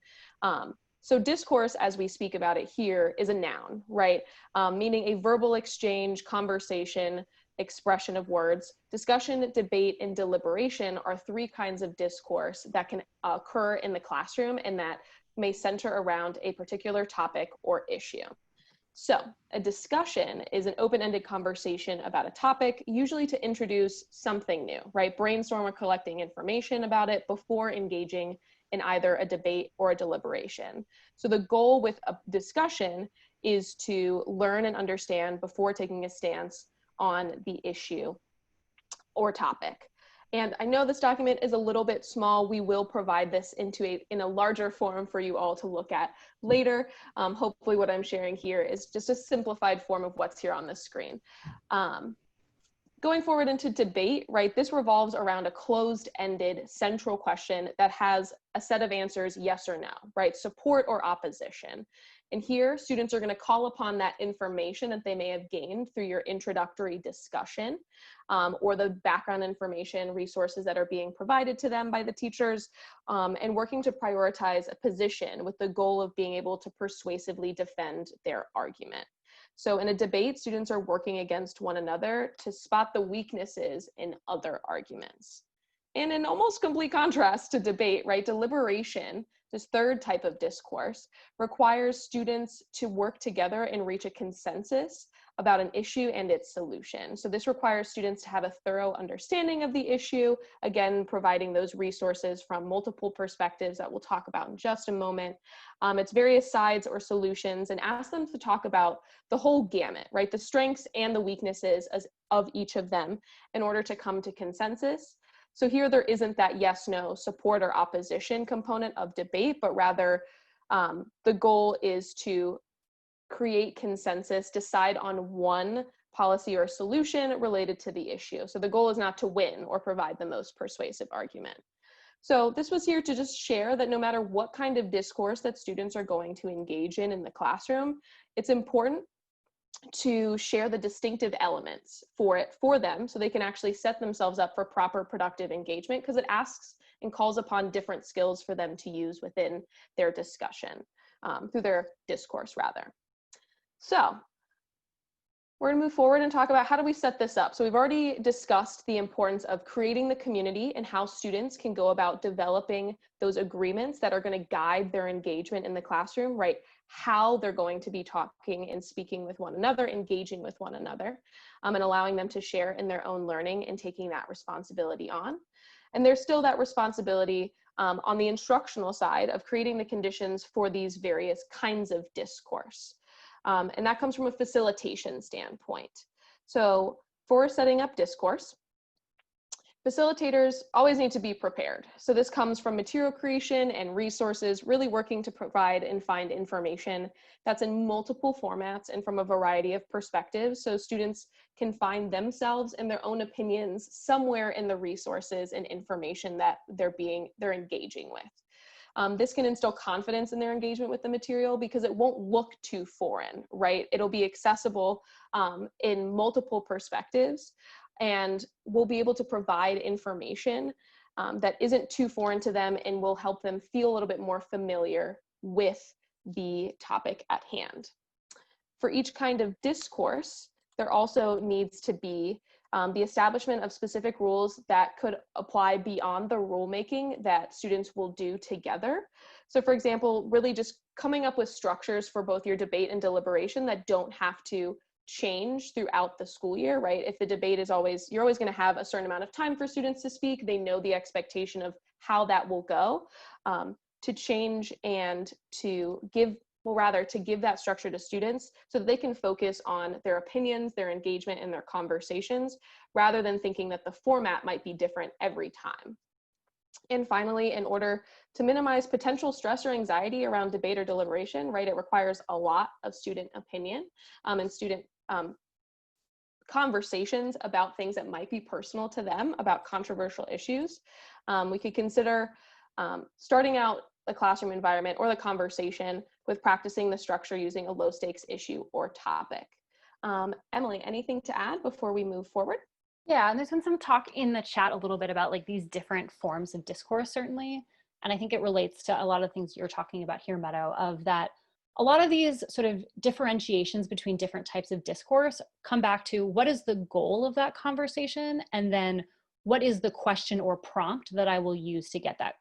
Speaker 1: So discourse, as we speak about it here, is a noun, right? Meaning a verbal exchange, conversation, expression of words. Discussion, debate, and deliberation are three kinds of discourse that can occur in the classroom and that may center around a particular topic or issue. So a discussion is an open-ended conversation about a topic, usually to introduce something new, right? Brainstorm or collecting information about it before engaging in either a debate or a deliberation. So the goal with a discussion is to learn and understand before taking a stance on the issue or topic. And I know this document is a little bit small. We will provide this in a larger form for you all to look at later. Hopefully what I'm sharing here is just a simplified form of what's here on the screen. Going forward into debate, right, this revolves around a closed-ended central question that has a set of answers, yes or no, right, support or opposition. And here, students are going to call upon that information that they may have gained through your introductory discussion, or the background information, resources that are being provided to them by the teachers, and working to prioritize a position with the goal of being able to persuasively defend their argument. So in a debate, students are working against one another to spot the weaknesses in other arguments. And in almost complete contrast to debate, right, deliberation, this third type of discourse, requires students to work together and reach a consensus about an issue and its solution. So this requires students to have a thorough understanding of the issue, again, providing those resources from multiple perspectives that we'll talk about in just a moment, its various sides or solutions, and ask them to talk about the whole gamut, right? The strengths and the weaknesses of each of them in order to come to consensus. So here there isn't that yes, no, support or opposition component of debate, but rather the goal is to create consensus, decide on one policy or solution related to the issue. So the goal is not to win or provide the most persuasive argument. So this was here to just share that no matter what kind of discourse that students are going to engage in the classroom, it's important to share the distinctive elements for them so they can actually set themselves up for proper productive engagement, because it asks and calls upon different skills for them to use within their discussion, through their discourse rather. So we're going to move forward and talk about how do we set this up. So we've already discussed the importance of creating the community and how students can go about developing those agreements that are going to guide their engagement in the classroom, right? How they're going to be talking and speaking with one another, engaging with one another, and allowing them to share in their own learning and taking that responsibility on. And there's still that responsibility on the instructional side of creating the conditions for these various kinds of discourse. And that comes from a facilitation standpoint. So for setting up discourse, Facilitators always need to be prepared. So this comes from material creation and resources, really working to provide and find information that's in multiple formats and from a variety of perspectives, so students can find themselves and their own opinions somewhere in the resources and information that they're engaging with. This can instill confidence in their engagement with the material because it won't look too foreign, right? It'll be accessible in multiple perspectives, and we'll be able to provide information that isn't too foreign to them and will help them feel a little bit more familiar with the topic at hand. For each kind of discourse, there also needs to be the establishment of specific rules that could apply beyond the rulemaking that students will do together. So for example, really just coming up with structures for both your debate and deliberation that don't have to change throughout the school year, right? If the debate is you're always going to have a certain amount of time for students to speak, they know the expectation of how that will go. To change and to give that structure to students so that they can focus on their opinions, their engagement, and their conversations, rather than thinking that the format might be different every time. And finally, in order to minimize potential stress or anxiety around debate or deliberation, right, it requires a lot of student opinion and student conversations about things that might be personal to them, about controversial issues. We could consider starting out the classroom environment or the conversation with practicing the structure using a low stakes issue or topic. Emily, anything to add before we move forward?
Speaker 3: Yeah, and there's been some talk in the chat a little bit about like these different forms of discourse, certainly. And I think it relates to a lot of things you're talking about here, Meadow, of that a lot of these sort of differentiations between different types of discourse come back to what is the goal of that conversation, and then what is the question or prompt that I will use to get that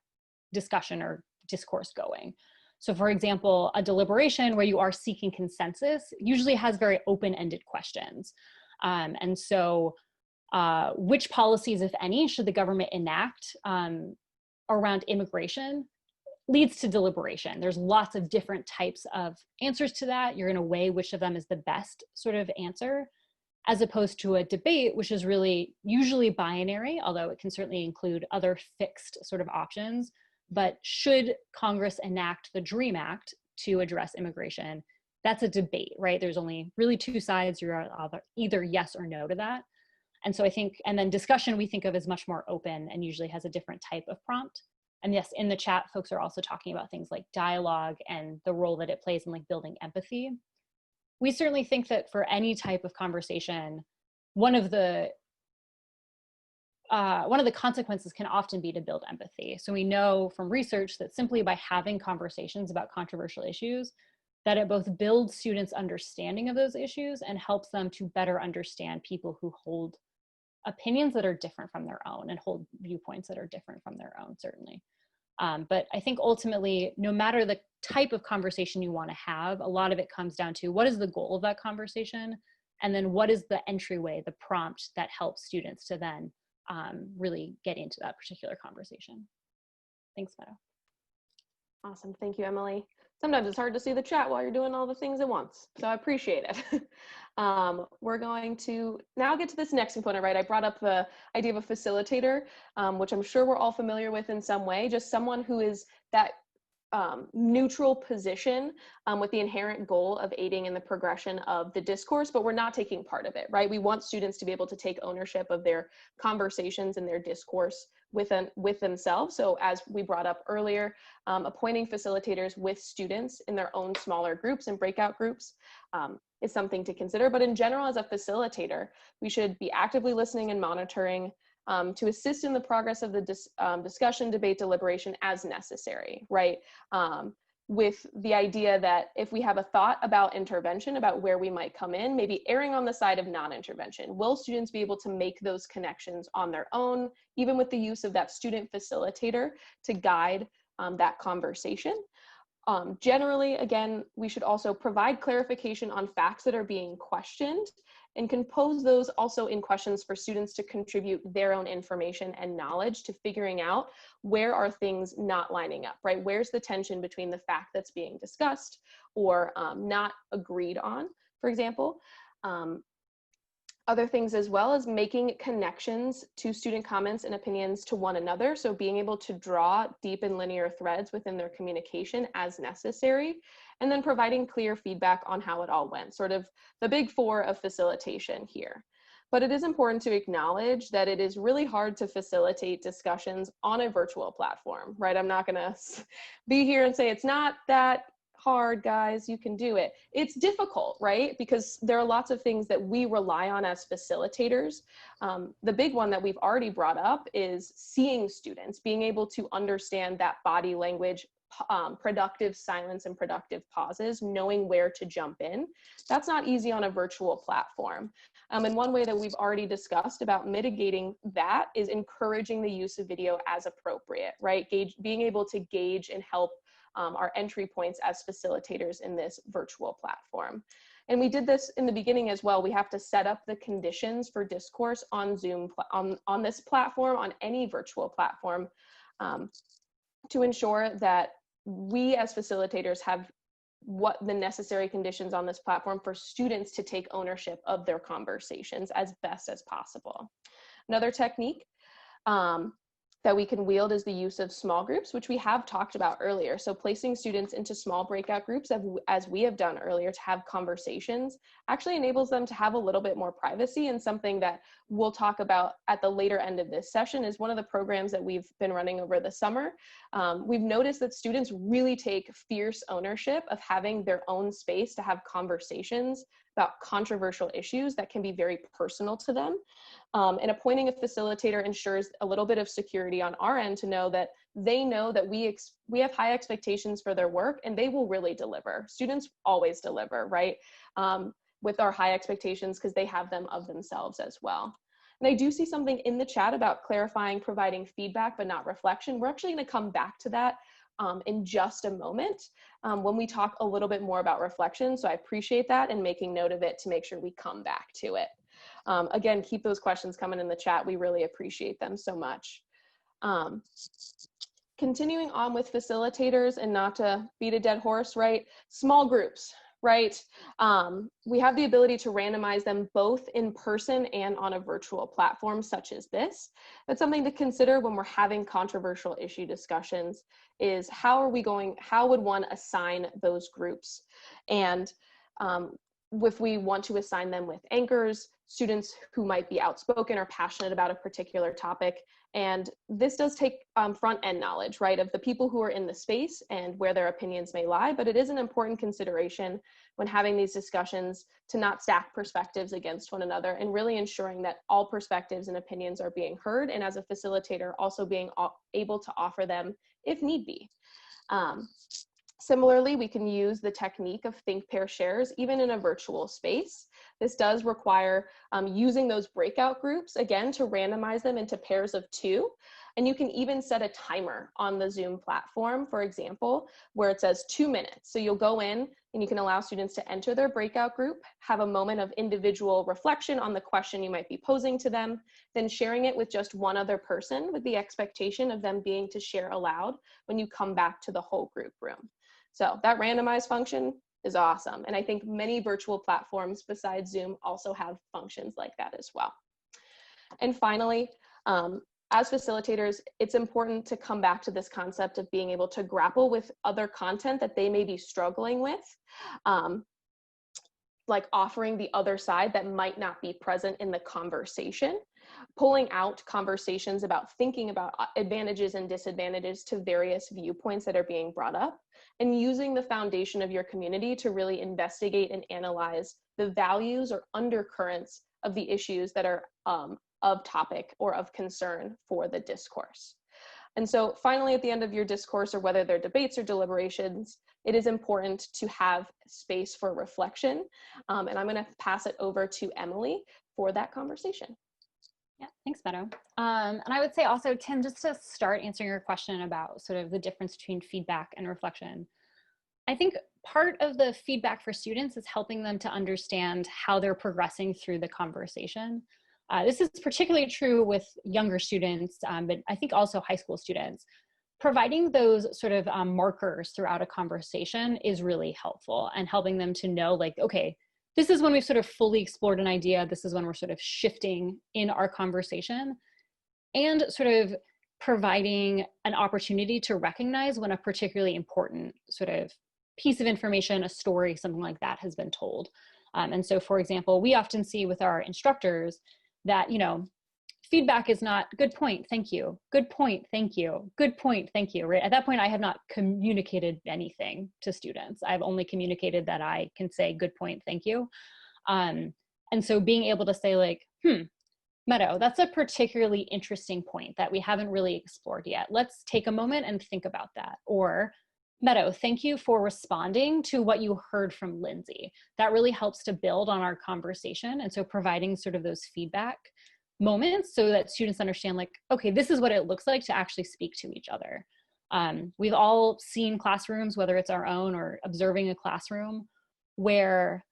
Speaker 3: discussion or discourse going. So for example, a deliberation where you are seeking consensus usually has very open-ended questions. And so which policies, if any, should the government enact around immigration leads to deliberation. There's lots of different types of answers to that. You're going to weigh which of them is the best sort of answer, as opposed to a debate, which is really usually binary, although it can certainly include other fixed sort of options. But should Congress enact the DREAM Act to address immigration? That's a debate, right? There's only really two sides. You're either yes or no to that. And so I think, and then discussion we think of as much more open and usually has a different type of prompt. And yes, in the chat, folks are also talking about things like dialogue and the role that it plays in like building empathy. We certainly think that for any type of conversation, one of the consequences can often be to build empathy. So we know from research that simply by having conversations about controversial issues, that it both builds students' understanding of those issues and helps them to better understand people who hold opinions that are different from their own and hold viewpoints that are different from their own, certainly. But I think ultimately, no matter the type of conversation you want to have, a lot of it comes down to what is the goal of that conversation, and then what is the entryway, the prompt that helps students to then really get into that particular conversation. Thanks, Meadow.
Speaker 1: Awesome, thank you, Emily. Sometimes it's hard to see the chat while you're doing all the things at once, so I appreciate it. We're going to now get to this next component, right? I brought up the idea of a facilitator, which I'm sure we're all familiar with in some way, just someone who is that neutral position with the inherent goal of aiding in the progression of the discourse, but we're not taking part of it, right? We want students to be able to take ownership of their conversations and their discourse with themselves. So as we brought up earlier, appointing facilitators with students in their own smaller groups and breakout groups is something to consider. But in general, as a facilitator, we should be actively listening and monitoring to assist in the progress of the discussion, debate, deliberation as necessary, right? With the idea that if we have a thought about intervention, about where we might come in, maybe erring on the side of non-intervention. Will students be able to make those connections on their own, even with the use of that student facilitator to guide that conversation? Generally, again, we should also provide clarification on facts that are being questioned and can pose those also in questions for students to contribute their own information and knowledge to figuring out where are things not lining up, right? Where's the tension between the fact that's being discussed or not agreed on, for example. Other things as well as making connections to student comments and opinions to one another. So being able to draw deep and linear threads within their communication as necessary, and then providing clear feedback on how it all went, sort of the big four of facilitation here. But it is important to acknowledge that it is really hard to facilitate discussions on a virtual platform, right? I'm not gonna be here and say it's not that hard, guys, you can do it. It's difficult, right? Because there are lots of things that we rely on as facilitators. The big one that we've already brought up is seeing students, being able to understand that body language, productive silence and productive pauses, knowing where to jump in. That's not easy on a virtual platform. And one way that we've already discussed about mitigating that is encouraging the use of video as appropriate, right? Being able to gauge and help our entry points as facilitators in this virtual platform. And we did this in the beginning as well. We have to set up the conditions for discourse on Zoom, on this platform, on any virtual platform, to ensure that we as facilitators have what the necessary conditions on this platform for students to take ownership of their conversations as best as possible. Another technique that we can wield is the use of small groups, which we have talked about earlier. So placing students into small breakout groups, as we have done earlier, to have conversations actually enables them to have a little bit more privacy. And something that we'll talk about at the later end of this session is one of the programs that we've been running over the summer. We've noticed that students really take fierce ownership of having their own space to have conversations about controversial issues that can be very personal to them. And appointing a facilitator ensures a little bit of security on our end to know that they know that we have high expectations for their work and they will really deliver. Students always deliver, right? With our high expectations, because they have them of themselves as well. And I do see something in the chat about clarifying, providing feedback, but not reflection. We're actually going to come back to that in just a moment when we talk a little bit more about reflection. So I appreciate that and making note of it to make sure we come back to it. Again, keep those questions coming in the chat. We really appreciate them so much. Continuing on with facilitators, and not to beat a dead horse, right? Small groups, right? We have the ability to randomize them both in person and on a virtual platform such as this. That's something to consider when we're having controversial issue discussions, is how would one assign those groups? And if we want to assign them with anchors, students who might be outspoken or passionate about a particular topic. And this does take front end knowledge, right, of the people who are in the space and where their opinions may lie, but it is an important consideration when having these discussions to not stack perspectives against one another, and really ensuring that all perspectives and opinions are being heard, and as a facilitator also being able to offer them if need be. Similarly, we can use the technique of think, pair, shares, even in a virtual space. This does require using those breakout groups, again, to randomize them into pairs of 2. And you can even set a timer on the Zoom platform, for example, where it says 2 minutes. So you'll go in and you can allow students to enter their breakout group, have a moment of individual reflection on the question you might be posing to them, then sharing it with just one other person with the expectation of them being to share aloud when you come back to the whole group room. So that randomized function is awesome. And I think many virtual platforms besides Zoom also have functions like that as well. And finally, as facilitators, it's important to come back to this concept of being able to grapple with other content that they may be struggling with, like offering the other side that might not be present in the conversation, pulling out conversations about thinking about advantages and disadvantages to various viewpoints that are being brought up, and using the foundation of your community to really investigate and analyze the values or undercurrents of the issues that are of topic or of concern for the discourse. And so finally, at the end of your discourse, or whether they're debates or deliberations, it is important to have space for reflection. And I'm going to pass it over to Emily for that conversation.
Speaker 3: Yeah, thanks, Meadow. And I would say also, Tim, just to start answering your question about sort of the difference between feedback and reflection, I think part of the feedback for students is helping them to understand how they're progressing through the conversation. This is particularly true with younger students, but I think also high school students. Providing those sort of markers throughout a conversation is really helpful, and helping them to know, like, okay, this is when we've sort of fully explored an idea. This is when we're sort of shifting in our conversation and sort of providing an opportunity to recognize when a particularly important sort of piece of information, a story, something like that has been told. And so, for example, we often see with our instructors that, you know, feedback is not good point, thank you, good point, thank you, good point, thank you, right? At that point, I have not communicated anything to students. I've only communicated that I can say good point, thank you. And so being able to say like, Meadow, that's a particularly interesting point that we haven't really explored yet. Let's take a moment and think about that. Or Meadow, thank you for responding to what you heard from Lindsay. That really helps to build on our conversation. And so providing sort of those feedback moments so that students understand like, okay, this is what it looks like to actually speak to each other. We've all seen classrooms, whether it's our own or observing a classroom, where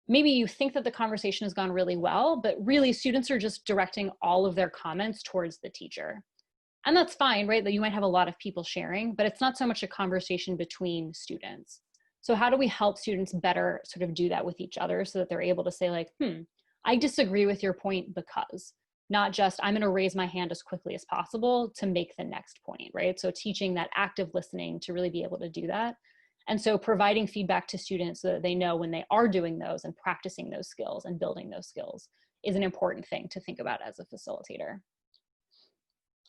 Speaker 3: maybe you think that the conversation has gone really well, but really students are just directing all of their comments towards the teacher. And that's fine, right? That you might have a lot of people sharing, but it's not so much a conversation between students. So how do we help students better sort of do that with each other so that they're able to say like, I disagree with your point because, not just I'm gonna raise my hand as quickly as possible to make the next point, right? So teaching that active listening to really be able to do that. And so providing feedback to students so that they know when they are doing those and practicing those skills and building those skills is an important thing to think about as a facilitator.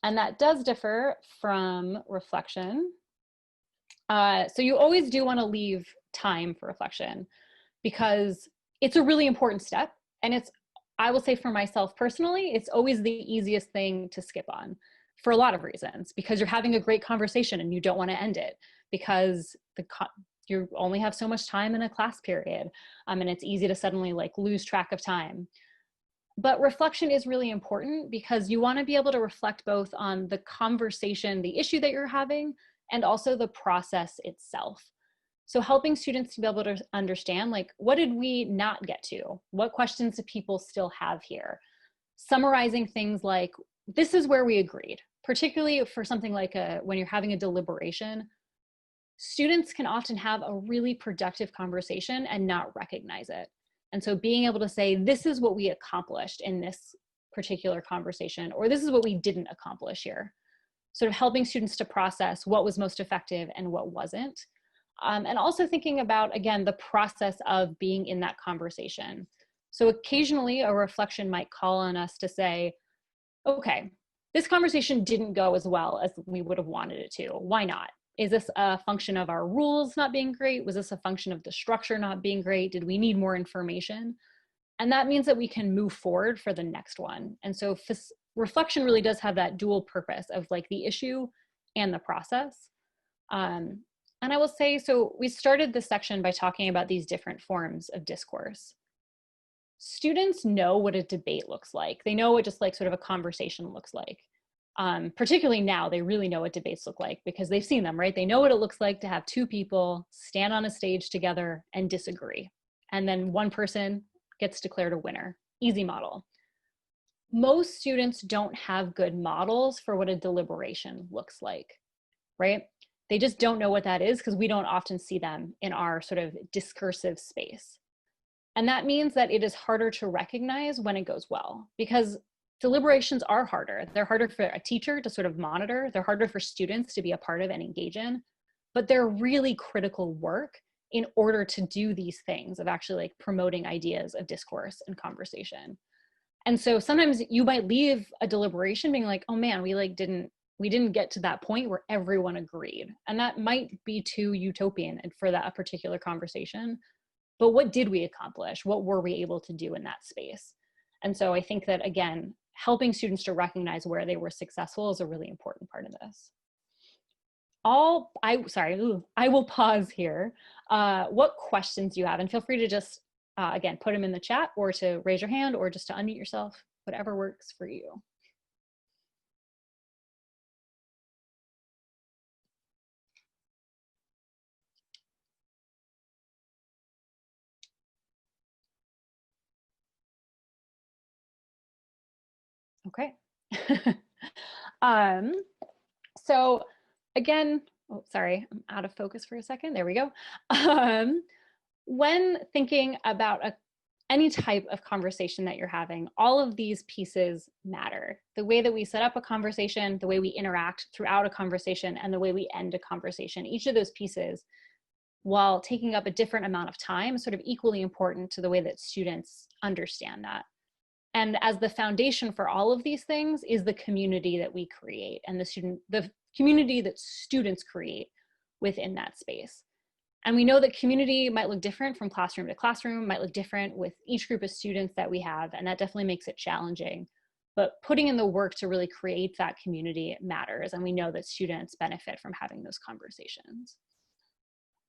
Speaker 3: And that does differ from reflection. So you always do want to leave time for reflection because it's a really important step. And it's, I will say for myself personally, it's always the easiest thing to skip on for a lot of reasons, because you're having a great conversation and you don't want to end it because you only have so much time in a class period. And it's easy to suddenly like lose track of time. But reflection is really important because you want to be able to reflect both on the conversation, the issue that you're having, and also the process itself. So helping students to be able to understand, like, what did we not get to? What questions do people still have here? Summarizing things like, this is where we agreed, particularly for something like when you're having a deliberation. Students can often have a really productive conversation and not recognize it. And so being able to say, this is what we accomplished in this particular conversation, or this is what we didn't accomplish here. Sort of helping students to process what was most effective and what wasn't. And also thinking about, again, the process of being in that conversation. So occasionally a reflection might call on us to say, okay, this conversation didn't go as well as we would have wanted it to. Why not? Is this a function of our rules not being great? Was this a function of the structure not being great? Did we need more information? And that means that we can move forward for the next one. And so reflection really does have that dual purpose of like the issue and the process. And I will say, so we started this section by talking about these different forms of discourse. Students know what a debate looks like. They know what just like sort of a conversation looks like. Particularly now, they really know what debates look like because they've seen them, right? They know what it looks like to have two people stand on a stage together and disagree. And then one person gets declared a winner. Easy model. Most students don't have good models for what a deliberation looks like, right? They just don't know what that is because we don't often see them in our sort of discursive space. And that means that it is harder to recognize when it goes well because deliberations are harder. They're harder for a teacher to sort of monitor. They're harder for students to be a part of and engage in, but they're really critical work in order to do these things of actually like promoting ideas of discourse and conversation. And so sometimes you might leave a deliberation being like, oh man, we didn't get to that point where everyone agreed. And that might be too utopian for that particular conversation. But what did we accomplish? What were we able to do in that space? And so I think that, again, helping students to recognize where they were successful is a really important part of this. I will pause here. What questions do you have? And feel free to just, again, put them in the chat or to raise your hand or just to unmute yourself, whatever works for you. Okay. So again, oh, sorry, I'm out of focus for a second. There we go. when thinking about any type of conversation that you're having, all of these pieces matter. The way that we set up a conversation, the way we interact throughout a conversation, and the way we end a conversation, each of those pieces, while taking up a different amount of time, is sort of equally important to the way that students understand that. And as the foundation for all of these things is the community that we create and the community that students create within that space. And we know that community might look different from classroom to classroom, might look different with each group of students that we have, and that definitely makes it challenging. But putting in the work to really create that community matters, and we know that students benefit from having those conversations.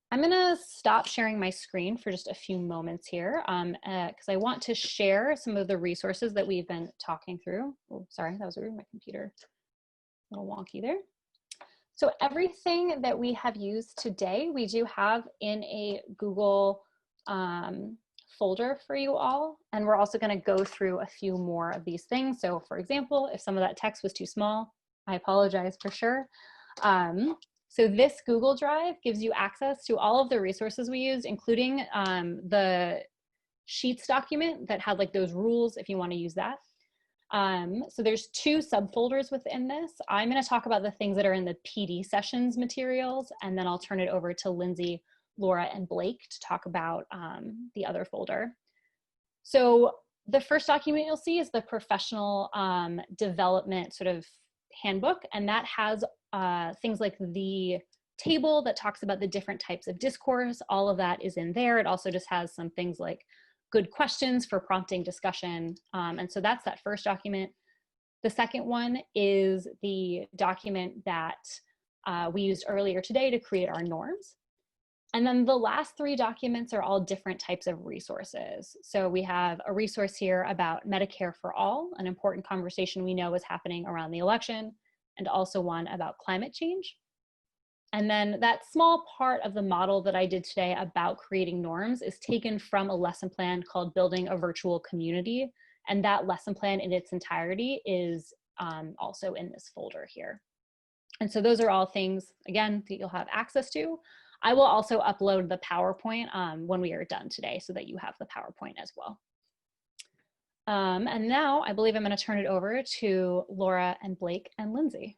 Speaker 3: I'm gonna stop sharing my screen for just a few moments here because I want to share some of the resources that we've been talking through. Oh, sorry, that was weird, my computer, a little wonky there. So everything that we have used today, we do have in a Google folder for you all. And we're also gonna go through a few more of these things. So for example, if some of that text was too small, I apologize for sure. So this Google Drive gives you access to all of the resources we used, including the Sheets document that had like those rules if you wanna use that. So there's 2 subfolders within this. I'm going to talk about the things that are in the PD sessions materials, and then I'll turn it over to Lindsay, Laura, and Blake to talk about the other folder. So the first document you'll see is the professional development sort of handbook, and that has things like the table that talks about the different types of discourse. All of that is in there. It also just has some things like good questions for prompting discussion. And so that's that first document. The second one is the document that we used earlier today to create our norms. And then the last 3 documents are all different types of resources. So we have a resource here about Medicare for All, an important conversation we know is happening around the election, and also one about climate change. And then that small part of the model that I did today about creating norms is taken from a lesson plan called Building a Virtual Community. And that lesson plan in its entirety is also in this folder here. And so those are all things, again, that you'll have access to. I will also upload the PowerPoint when we are done today so that you have the PowerPoint as well. And now I believe I'm going to turn it over to Laura and Blake and Lindsay.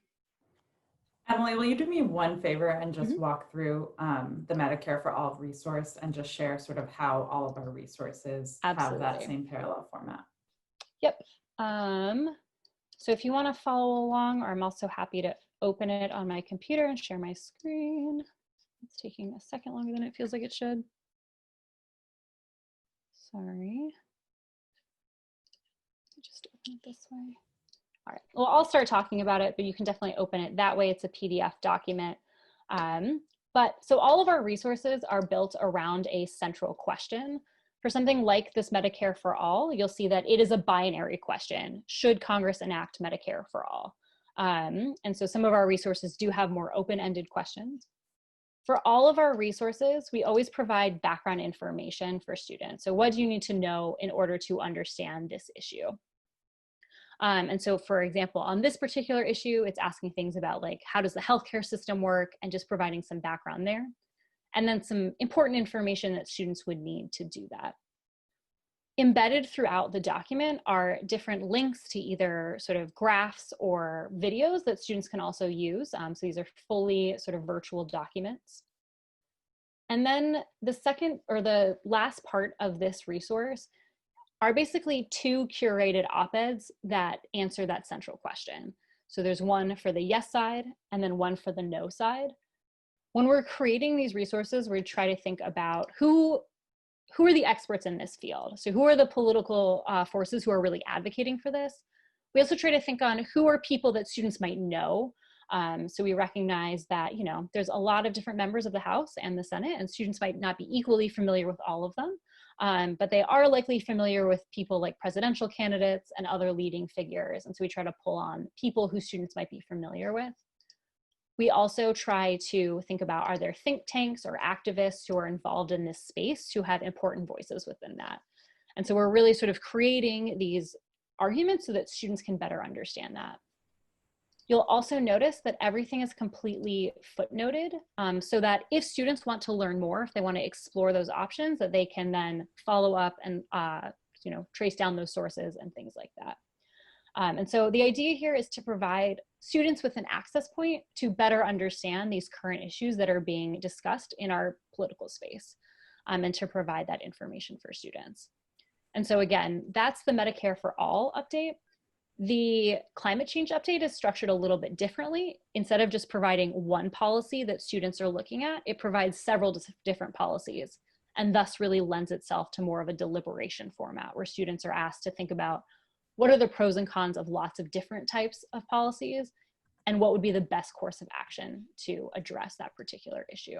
Speaker 16: Emily, will you do me one favor and just walk through the Medicare for All resource and just share sort of how all of our resources have that same parallel format?
Speaker 3: Yep. So if you want to follow along, or I'm also happy to open it on my computer and share my screen. It's taking a second longer than it feels like it should. Sorry. Just open it this way. All right, well, I'll start talking about it, but you can definitely open it. That way it's a PDF document. So all of our resources are built around a central question. For something like this Medicare for All, you'll see that it is a binary question. Should Congress enact Medicare for all? And so some of our resources do have more open-ended questions. For all of our resources, we always provide background information for students. So what do you need to know in order to understand this issue? And so, for example, on this particular issue, it's asking things about like, how does the healthcare system work, and just providing some background there. And then some important information that students would need to do that. Embedded throughout the document are different links to either sort of graphs or videos that students can also use. So these are fully sort of virtual documents. And then the second or the last part of this resource are basically 2 curated op-eds that answer that central question. So there's one for the yes side and then one for the no side. When we're creating these resources, we try to think about who are the experts in this field? So who are the political forces who are really advocating for this? We also try to think on who are people that students might know. So we recognize that, you know, there's a lot of different members of the House and the Senate, and students might not be equally familiar with all of them. But they are likely familiar with people like presidential candidates and other leading figures. And so we try to pull on people who students might be familiar with. We also try to think about, are there think tanks or activists who are involved in this space who have important voices within that? And so we're really sort of creating these arguments so that students can better understand that. You'll also notice that everything is completely footnoted, so that if students want to learn more, if they want to explore those options, that they can then follow up and trace down those sources and things like that. And so the idea here is to provide students with an access point to better understand these current issues that are being discussed in our political space, and to provide that information for students. And so again, that's the Medicare for All update. The climate change update is structured a little bit differently. Instead of just providing one policy that students are looking at, it provides several different policies, and thus really lends itself to more of a deliberation format where students are asked to think about what are the pros and cons of lots of different types of policies, and what would be the best course of action to address that particular issue.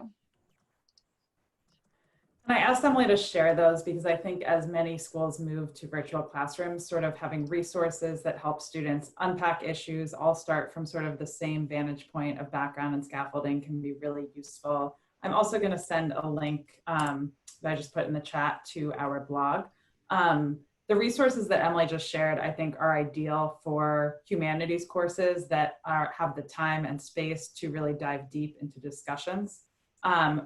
Speaker 16: And I asked Emily to share those because I think as many schools move to virtual classrooms, sort of having resources that help students unpack issues, all start from sort of the same vantage point of background and scaffolding, can be really useful. I'm also going to send a link that I just put in the chat to our blog. The resources that Emily just shared, I think, are ideal for humanities courses that have the time and space to really dive deep into discussions.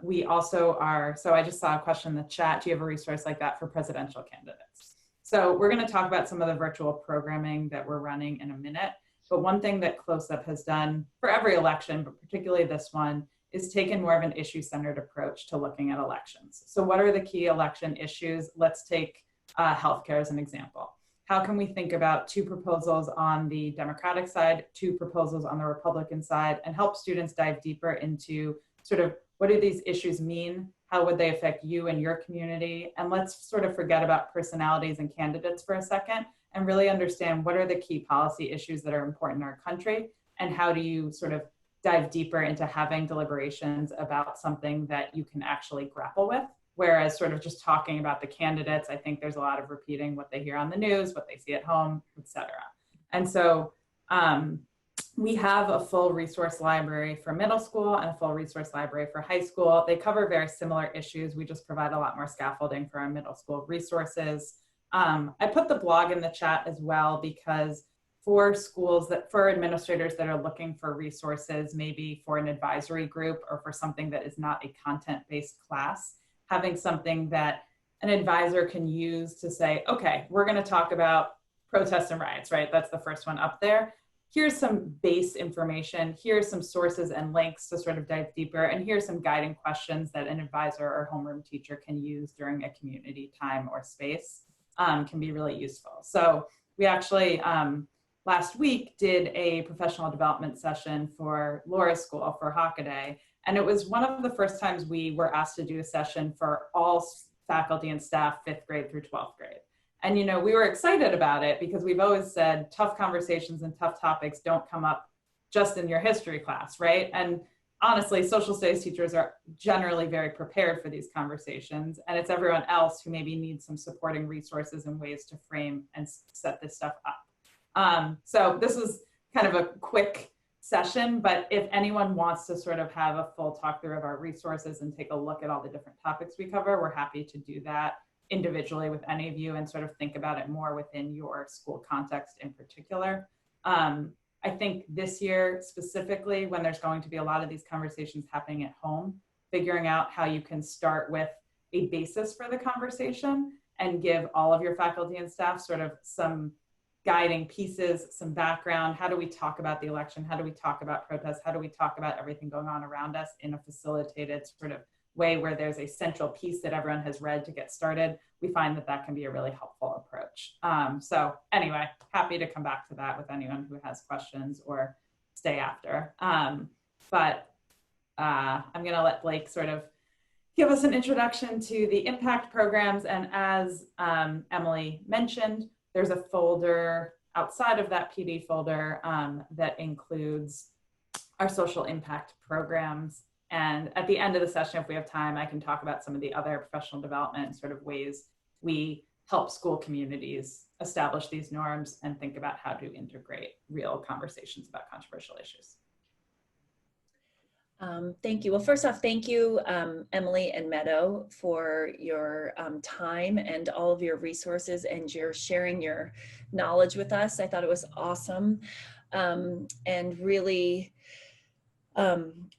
Speaker 16: We also are, so I just saw a question in the chat, do you have a resource like that for presidential candidates? So we're going to talk about some of the virtual programming that we're running in a minute. But one thing that Close Up has done for every election, but particularly this one, is taken more of an issue-centered approach to looking at elections. So what are the key election issues? Let's take healthcare as an example. How can we think about 2 proposals on the Democratic side, 2 proposals on the Republican side, and help students dive deeper into sort of what do these issues mean? How would they affect you and your community? And let's sort of forget about personalities and candidates for a second and really understand what are the key policy issues that are important in our country, and how do you sort of dive deeper into having deliberations about something that you can actually grapple with. Whereas sort of just talking about the candidates, I think there's a lot of repeating what they hear on the news, what they see at home, et cetera. And so we have a full resource library for middle school and a full resource library for high school. They cover very similar issues. We just provide a lot more scaffolding for our middle school resources. I put the blog in the chat as well because for schools for administrators that are looking for resources, maybe for an advisory group or for something that is not a content-based class, having something that an advisor can use to say, okay, we're going to talk about protests and riots, right? That's the first one up there. Here's some base information. Here's some sources and links to sort of dive deeper. And here's some guiding questions that an advisor or homeroom teacher can use during a community time or space, can be really useful. So we actually, last week, did a professional development session for Laura's school for Hockaday. And it was one of the first times we were asked to do a session for all faculty and staff, 5th grade through 12th grade. And, you know, we were excited about it because we've always said tough conversations and tough topics don't come up just in your history class, right? And honestly, social studies teachers are generally very prepared for these conversations. And it's everyone else who maybe needs some supporting resources and ways to frame and set this stuff up. So this was kind of a quick session, but if anyone wants to sort of have a full talk through of our resources and take a look at all the different topics we cover, we're happy to do that individually with any of you and sort of think about it more within your school context in particular. I think this year specifically, when there's going to be a lot of these conversations happening at home, figuring out how you can start with a basis for the conversation and give all of your faculty and staff sort of some guiding pieces, some background. How do we talk about the election? How do we talk about protests? How do we talk about everything going on around us in a facilitated sort of way where there's a central piece that everyone has read to get started? We find that that can be a really helpful approach. So anyway, happy to come back to that with anyone who has questions or stay after. But I'm gonna let Blake sort of give us an introduction to the impact programs. And as Emily mentioned, there's a folder outside of that PD folder that includes our social impact programs. And at the end of the session, if we have time, I can talk about some of the other professional development sort of ways we help school communities establish these norms and think about how to integrate real conversations about controversial issues.
Speaker 2: Thank you. Well, first off, thank you, Emily and Meadow, for your time and all of your resources and your sharing your knowledge with us. I thought it was awesome. and really,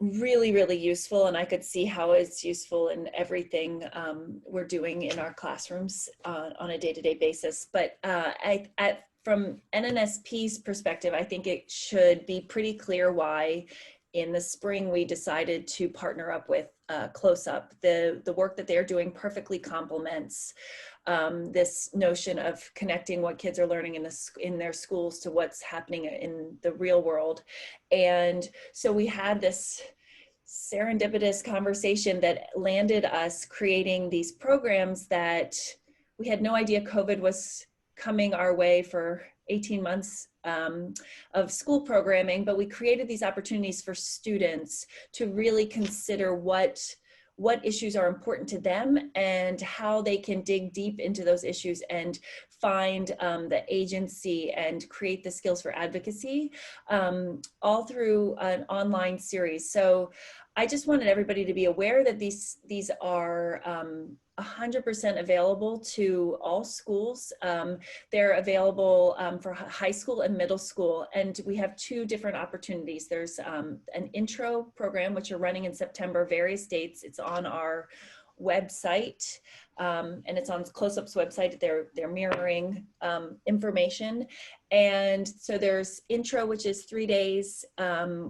Speaker 2: really useful. And I could see how it's useful in everything we're doing in our classrooms on a day-to-day basis. But from NNSP's perspective, I think it should be pretty clear why in the spring we decided to partner up with Close Up. The work that they're doing perfectly complements this notion of connecting what kids are learning in their schools to what's happening in the real world. And so we had this serendipitous conversation that landed us creating these programs that we had no idea COVID was coming our way for 18 months of school programming, but we created these opportunities for students to really consider what issues are important to them and how they can dig deep into those issues and find the agency and create the skills for advocacy, all through an online series. So I just wanted everybody to be aware that these are 100% available to all schools. They're available for high school and middle school. And we have two different opportunities. There's an intro program, which are running in September, various dates. It's on our website, and it's on Close Up's website. They're mirroring information. And so there's intro, which is 3 days,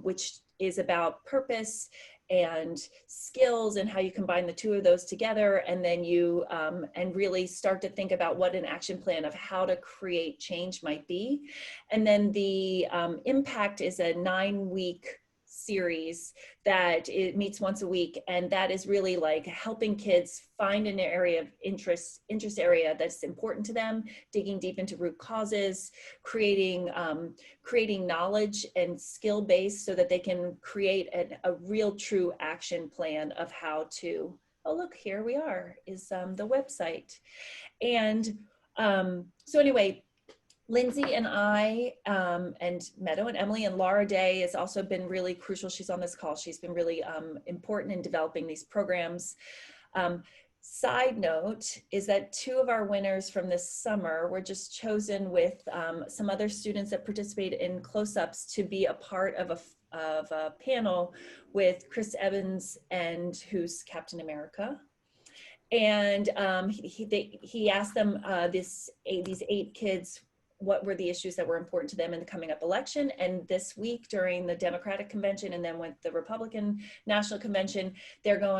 Speaker 2: which is about purpose and skills and how you combine the two of those together, and then you and really start to think about what an action plan of how to create change might be. And then the impact is a 9-week series that it meets once a week, and that is really like helping kids find an area of interest area that's important to them, digging deep into root causes, creating knowledge and skill base so that they can create a real true action plan of how to, oh look, here we are, is the website. And so anyway, Lindsay and I, and Meadow and Emily and Laura Day has also been really crucial. She's on this call. She's been really important in developing these programs. Side note is that 2 of our winners from this summer were just chosen with some other students that participate in close-ups to be a part of a panel with Chris Evans, and who's Captain America. And he asked them, these 8 kids, what were the issues that were important to them in the coming up election. And this week during the Democratic convention and then with the Republican National Convention,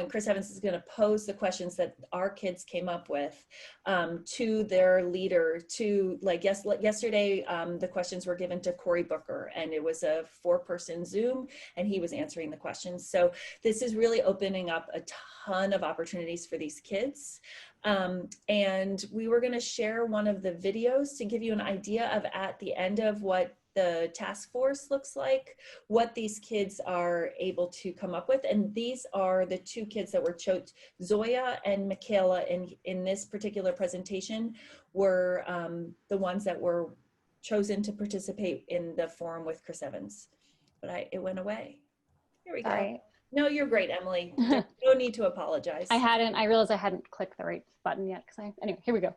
Speaker 2: Chris Evans is going to pose the questions that our kids came up with to their leader, yesterday, the questions were given to Cory Booker, and it was a 4-person Zoom, and he was answering the questions. So this is really opening up a ton of opportunities for these kids. And we were going to share one of the videos to give you an idea of at the end of what the task force looks like, what these kids are able to come up with. And these are the 2 kids that were chosen. Zoya and Michaela in this particular presentation were the ones that were chosen to participate in the forum with Chris Evans. But it went away. Here we go.
Speaker 3: Sorry.
Speaker 2: No, you're great, Emily. There's no need to apologize.
Speaker 3: I realized I hadn't clicked the right button yet. Anyway, here we go.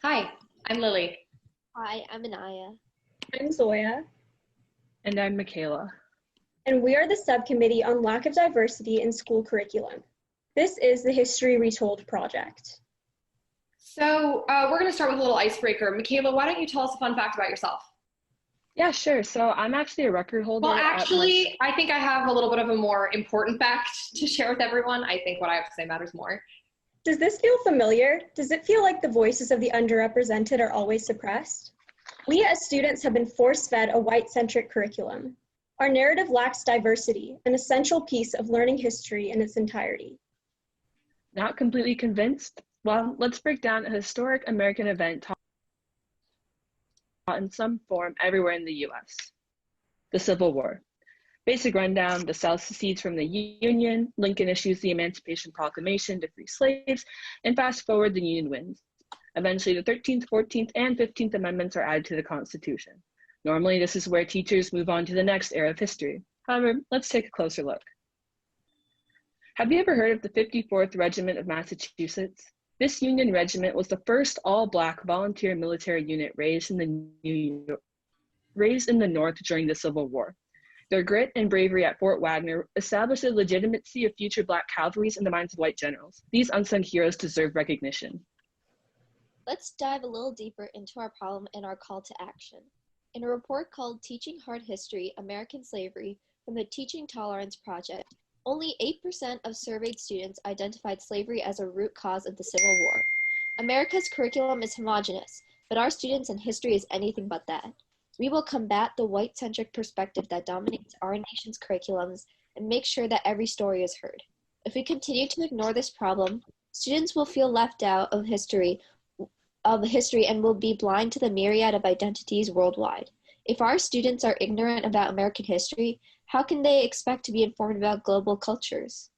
Speaker 17: Hi, I'm Lily.
Speaker 18: Hi, I'm Anaya.
Speaker 19: I'm Zoya.
Speaker 20: And I'm Michaela.
Speaker 19: And we are the subcommittee on lack of diversity in school curriculum. This is the History Retold project.
Speaker 17: So we're going to start with a little icebreaker. Michaela, why don't you tell us a fun fact about yourself?
Speaker 20: Yeah, sure. So I'm actually a record holder.
Speaker 17: Well, actually, I think I have a little bit of a more important fact to share with everyone. I think what I have to say matters more.
Speaker 19: Does this feel familiar? Does it feel like the voices of the underrepresented are always suppressed? We as students have been force-fed a white-centric curriculum. Our narrative lacks diversity, an essential piece of learning history in its entirety.
Speaker 20: Not completely convinced? Well, let's break down a historic American event taught in some form everywhere in the US. The Civil War. Basic rundown: the South secedes from the Union, Lincoln issues the Emancipation Proclamation to free slaves, and fast forward, the Union wins. Eventually, the 13th, 14th, and 15th Amendments are added to the Constitution. Normally, this is where teachers move on to the next era of history. However, let's take a closer look. Have you ever heard of the 54th Regiment of Massachusetts? This Union regiment was the first all-Black volunteer military unit raised in the North during the Civil War. Their grit and bravery at Fort Wagner established the legitimacy of future Black cavalries in the minds of white generals. These unsung heroes deserve recognition.
Speaker 19: Let's dive a little deeper into our problem and our call to action. In a report called Teaching Hard History, American Slavery from the Teaching Tolerance Project, only 8% of surveyed students identified slavery as a root cause of the Civil War. America's curriculum is homogeneous, but our students in history is anything but that. We will combat the white-centric perspective that dominates our nation's curriculums and make sure that every story is heard. If we continue to ignore this problem, students will feel left out of history and will be blind to the myriad of identities worldwide. If our students are ignorant about American history, how can they expect to be informed about global cultures?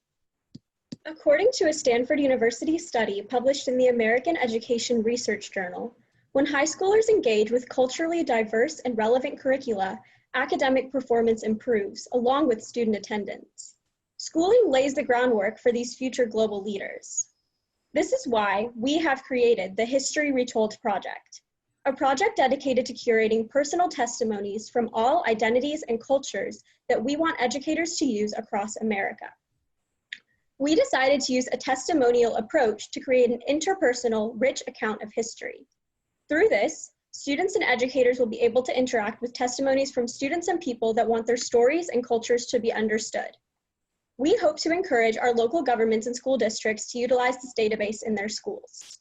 Speaker 19: According to a Stanford University study published in the American Education Research Journal, when high schoolers engage with culturally diverse and relevant curricula, academic performance improves, along with student attendance. Schooling lays the groundwork for these future global leaders. This is why we have created the History Retold Project, a project dedicated to curating personal testimonies from all identities and cultures that we want educators to use across America. We decided to use a testimonial approach to create an interpersonal, rich account of history. Through this, students and educators will be able to interact with testimonies from students and people that want their stories and cultures to be understood. We hope to encourage our local governments and school districts to utilize this database in their schools.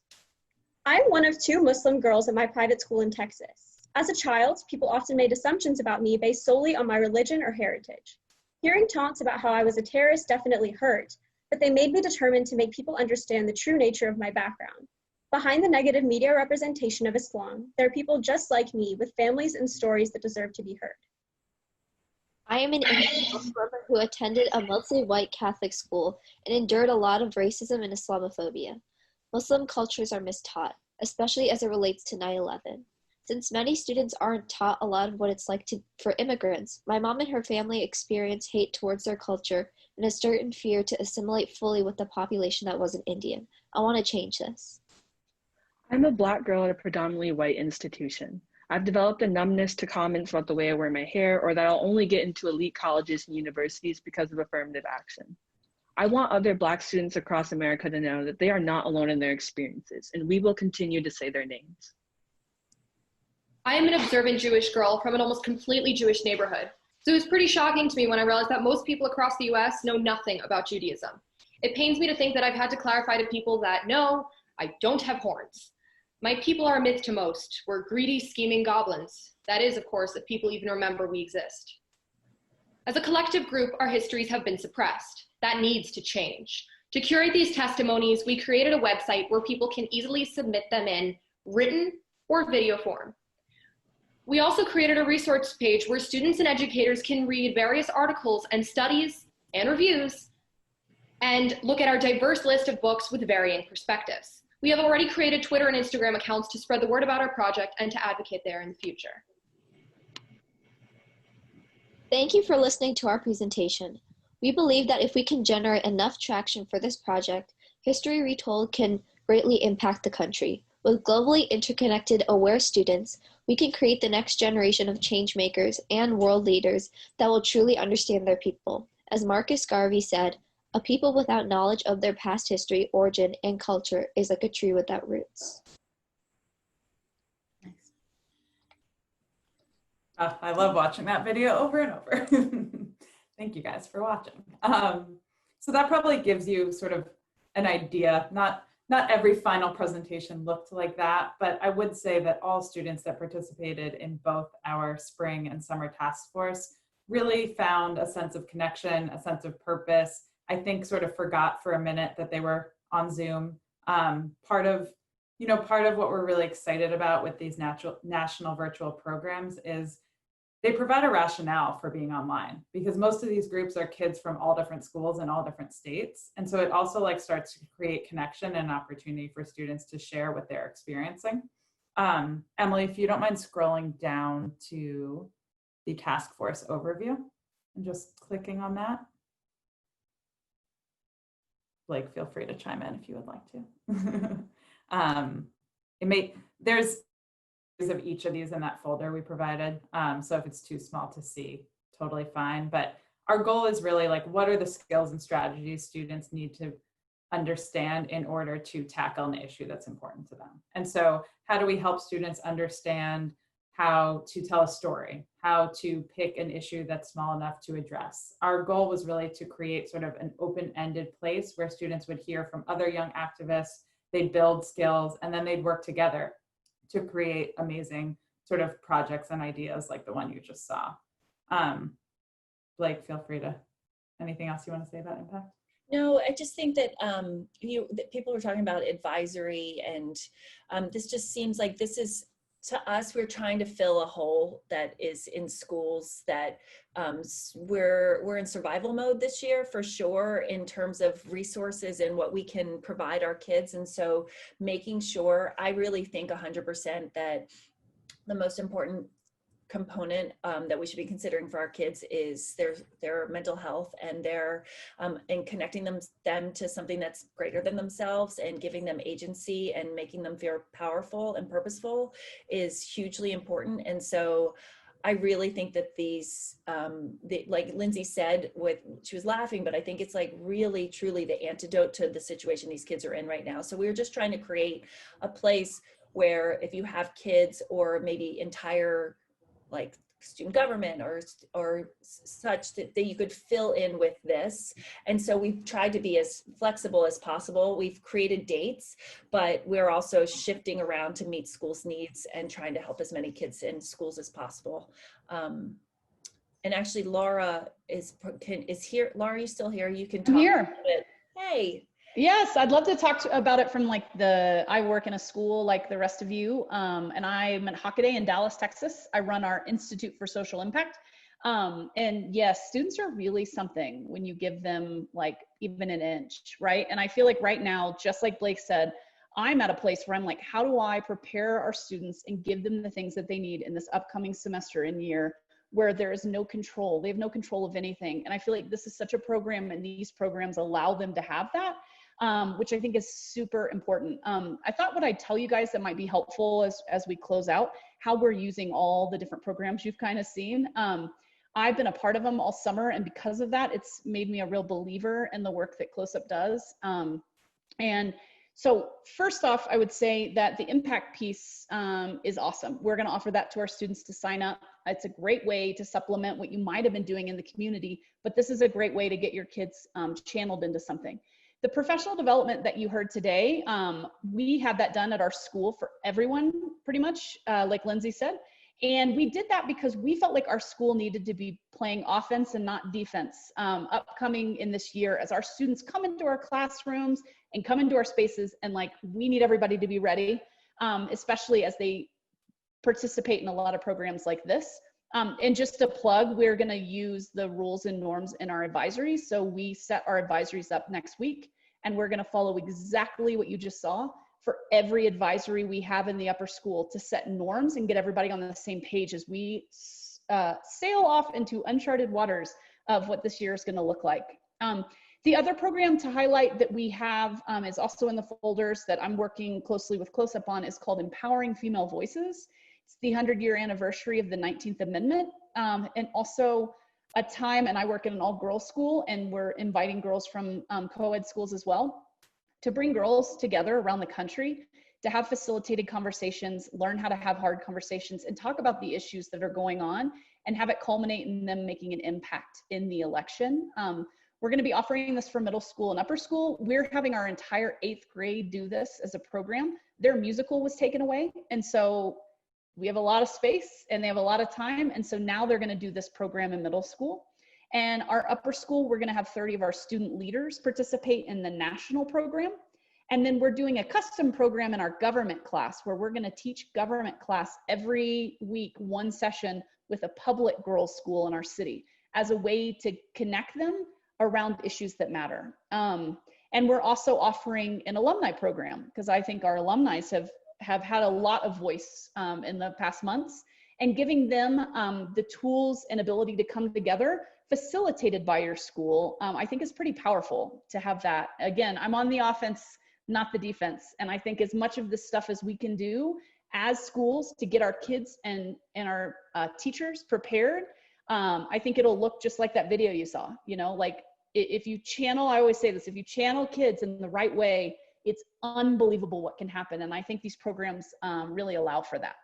Speaker 19: I'm one of 2 Muslim girls at my private school in Texas. As a child, people often made assumptions about me based solely on my religion or heritage. Hearing taunts about how I was a terrorist definitely hurt, but they made me determined to make people understand the true nature of my background. Behind the negative media representation of Islam, there are people just like me with families and stories that deserve to be heard. I am an Indian Muslim who attended a mostly white Catholic school and endured a lot of racism and Islamophobia. Muslim cultures are mistaught, especially as it relates to 9/11. Since many students aren't taught a lot of what it's like for immigrants, my mom and her family experience hate towards their culture and a certain fear to assimilate fully with the population that wasn't Indian. I want to change this.
Speaker 20: I'm a Black girl at a predominantly white institution. I've developed a numbness to comments about the way I wear my hair or that I'll only get into elite colleges and universities because of affirmative action. I want other Black students across America to know that they are not alone in their experiences, and we will continue to say their names.
Speaker 17: I am an observant Jewish girl from an almost completely Jewish neighborhood. So it was pretty shocking to me when I realized that most people across the US know nothing about Judaism. It pains me to think that I've had to clarify to people that no, I don't have horns. My people are a myth to most. We're greedy, scheming goblins. That is, of course, if people even remember we exist. As a collective group, our histories have been suppressed. That needs to change. To curate these testimonies, we created a website where people can easily submit them in written or video form. We also created a resource page where students and educators can read various articles and studies and reviews and look at our diverse list of books with varying perspectives. We have already created Twitter and Instagram accounts to spread the word about our project and to advocate there in the future.
Speaker 19: Thank you for listening to our presentation. We believe that if we can generate enough traction for this project, History Retold can greatly impact the country. With globally interconnected, aware students, we can create the next generation of change makers and world leaders that will truly understand their people. As Marcus Garvey said, a people without knowledge of their past history, origin, and culture is like a tree without roots.
Speaker 16: Nice. I love watching that video over and over. Thank you guys for watching. So that probably gives you sort of an idea. Not every final presentation looked like that, but I would say that all students that participated in both our spring and summer task force really found a sense of connection, a sense of purpose. I think sort of forgot for a minute that they were on Zoom. Part of what we're really excited about with these national virtual programs is they provide a rationale for being online, because most of these groups are kids from all different schools in all different states. And so it also starts to create connection and opportunity for students to share what they're experiencing. Emily, if you don't mind scrolling down to the task force overview and just clicking on that. Blake, feel free to chime in if you would like to. There's of each of these in that folder we provided. So if it's too small to see, totally fine. But our goal is really like, what are the skills and strategies students need to understand in order to tackle an issue that's important to them? And so how do we help students understand how to tell a story, how to pick an issue that's small enough to address? Our goal was really to create sort of an open-ended place where students would hear from other young activists, they'd build skills, and then they'd work together to create amazing sort of projects and ideas like the one you just saw. Blake, feel free to, anything else you want to say about impact?
Speaker 2: No, I just think that that people were talking about advisory, and this just seems like this is, to us, we're trying to fill a hole that is in schools that we're in survival mode this year for sure in terms of resources and what we can provide our kids. And so making sure, I really think 100% that the most important component that we should be considering for our kids is their mental health and their and connecting them to something that's greater than themselves and giving them agency and making them feel powerful and purposeful is hugely important. And so I really think that these, like Lindsay said, she was laughing, but I think it's like really, truly the antidote to the situation these kids are in right now. So we were just trying to create a place where if you have kids or maybe entire like student government or such that you could fill in with this. And so we've tried to be as flexible as possible. We've created dates, but we're also shifting around to meet schools' needs and trying to help as many kids in schools as possible. And actually, Laura is here. Laura, are you still here? You can talk about it. Hey.
Speaker 13: Yes, I'd love to talk about it from like I work in a school like the rest of you, and I'm at Hockaday in Dallas, Texas. I run our Institute for Social Impact. And yes, students are really something when you give them like even an inch, right? And I feel like right now, just like Blake said, I'm at a place where I'm like, how do I prepare our students and give them the things that they need in this upcoming semester and year where there is no control? They have no control of anything. And I feel like this is such a program, and these programs allow them to have that. Which I think is super important. I thought what I'd tell you guys that might be helpful as we close out, how we're using all the different programs you've kind of seen. I've been a part of them all summer, and because of that, it's made me a real believer in the work that Close Up does. And so first off, I would say that the impact piece is awesome. We're going to offer that to our students to sign up. It's a great way to supplement what you might have been doing in the community, but this is a great way to get your kids channeled into something. The professional development that you heard today, we had that done at our school for everyone, pretty much, like Lindsay said. And we did that because we felt like our school needed to be playing offense and not defense upcoming in this year as our students come into our classrooms and come into our spaces, and like we need everybody to be ready, especially as they participate in a lot of programs like this. And just a plug, we're going to use the rules and norms in our advisories. So we set our advisories up next week, and we're going to follow exactly what you just saw for every advisory we have in the upper school to set norms and get everybody on the same page as we sail off into uncharted waters of what this year is going to look like. The other program to highlight that we have is also in the folders that I'm working closely with Close Up on, is called Empowering Female Voices. It's the 100-year anniversary of the 19th Amendment, and also a time, and I work in an all-girls school, and we're inviting girls from co-ed schools as well to bring girls together around the country to have facilitated conversations, learn how to have hard conversations, and talk about the issues that are going on and have it culminate in them making an impact in the election. We're going to be offering this for middle school and upper school. We're having our entire 8th grade do this as a program. Their musical was taken away, and so we have a lot of space and they have a lot of time. And so now they're going to do this program in middle school. And our upper school, we're going to have 30 of our student leaders participate in the national program. And then we're doing a custom program in our government class where we're going to teach government class every week, one session with a public girls' school in our city as a way to connect them around issues that matter. And we're also offering an alumni program because I think our alumni have had a lot of voice in the past months, and giving them the tools and ability to come together facilitated by your school, I think is pretty powerful to have that. Again, I'm on the offense, not the defense. And I think as much of this stuff as we can do as schools to get our kids and our teachers prepared, I think it'll look just like that video you saw. You know, like if you channel, I always say this, if you channel kids in the right way, it's unbelievable what can happen. And I think these programs really allow for that.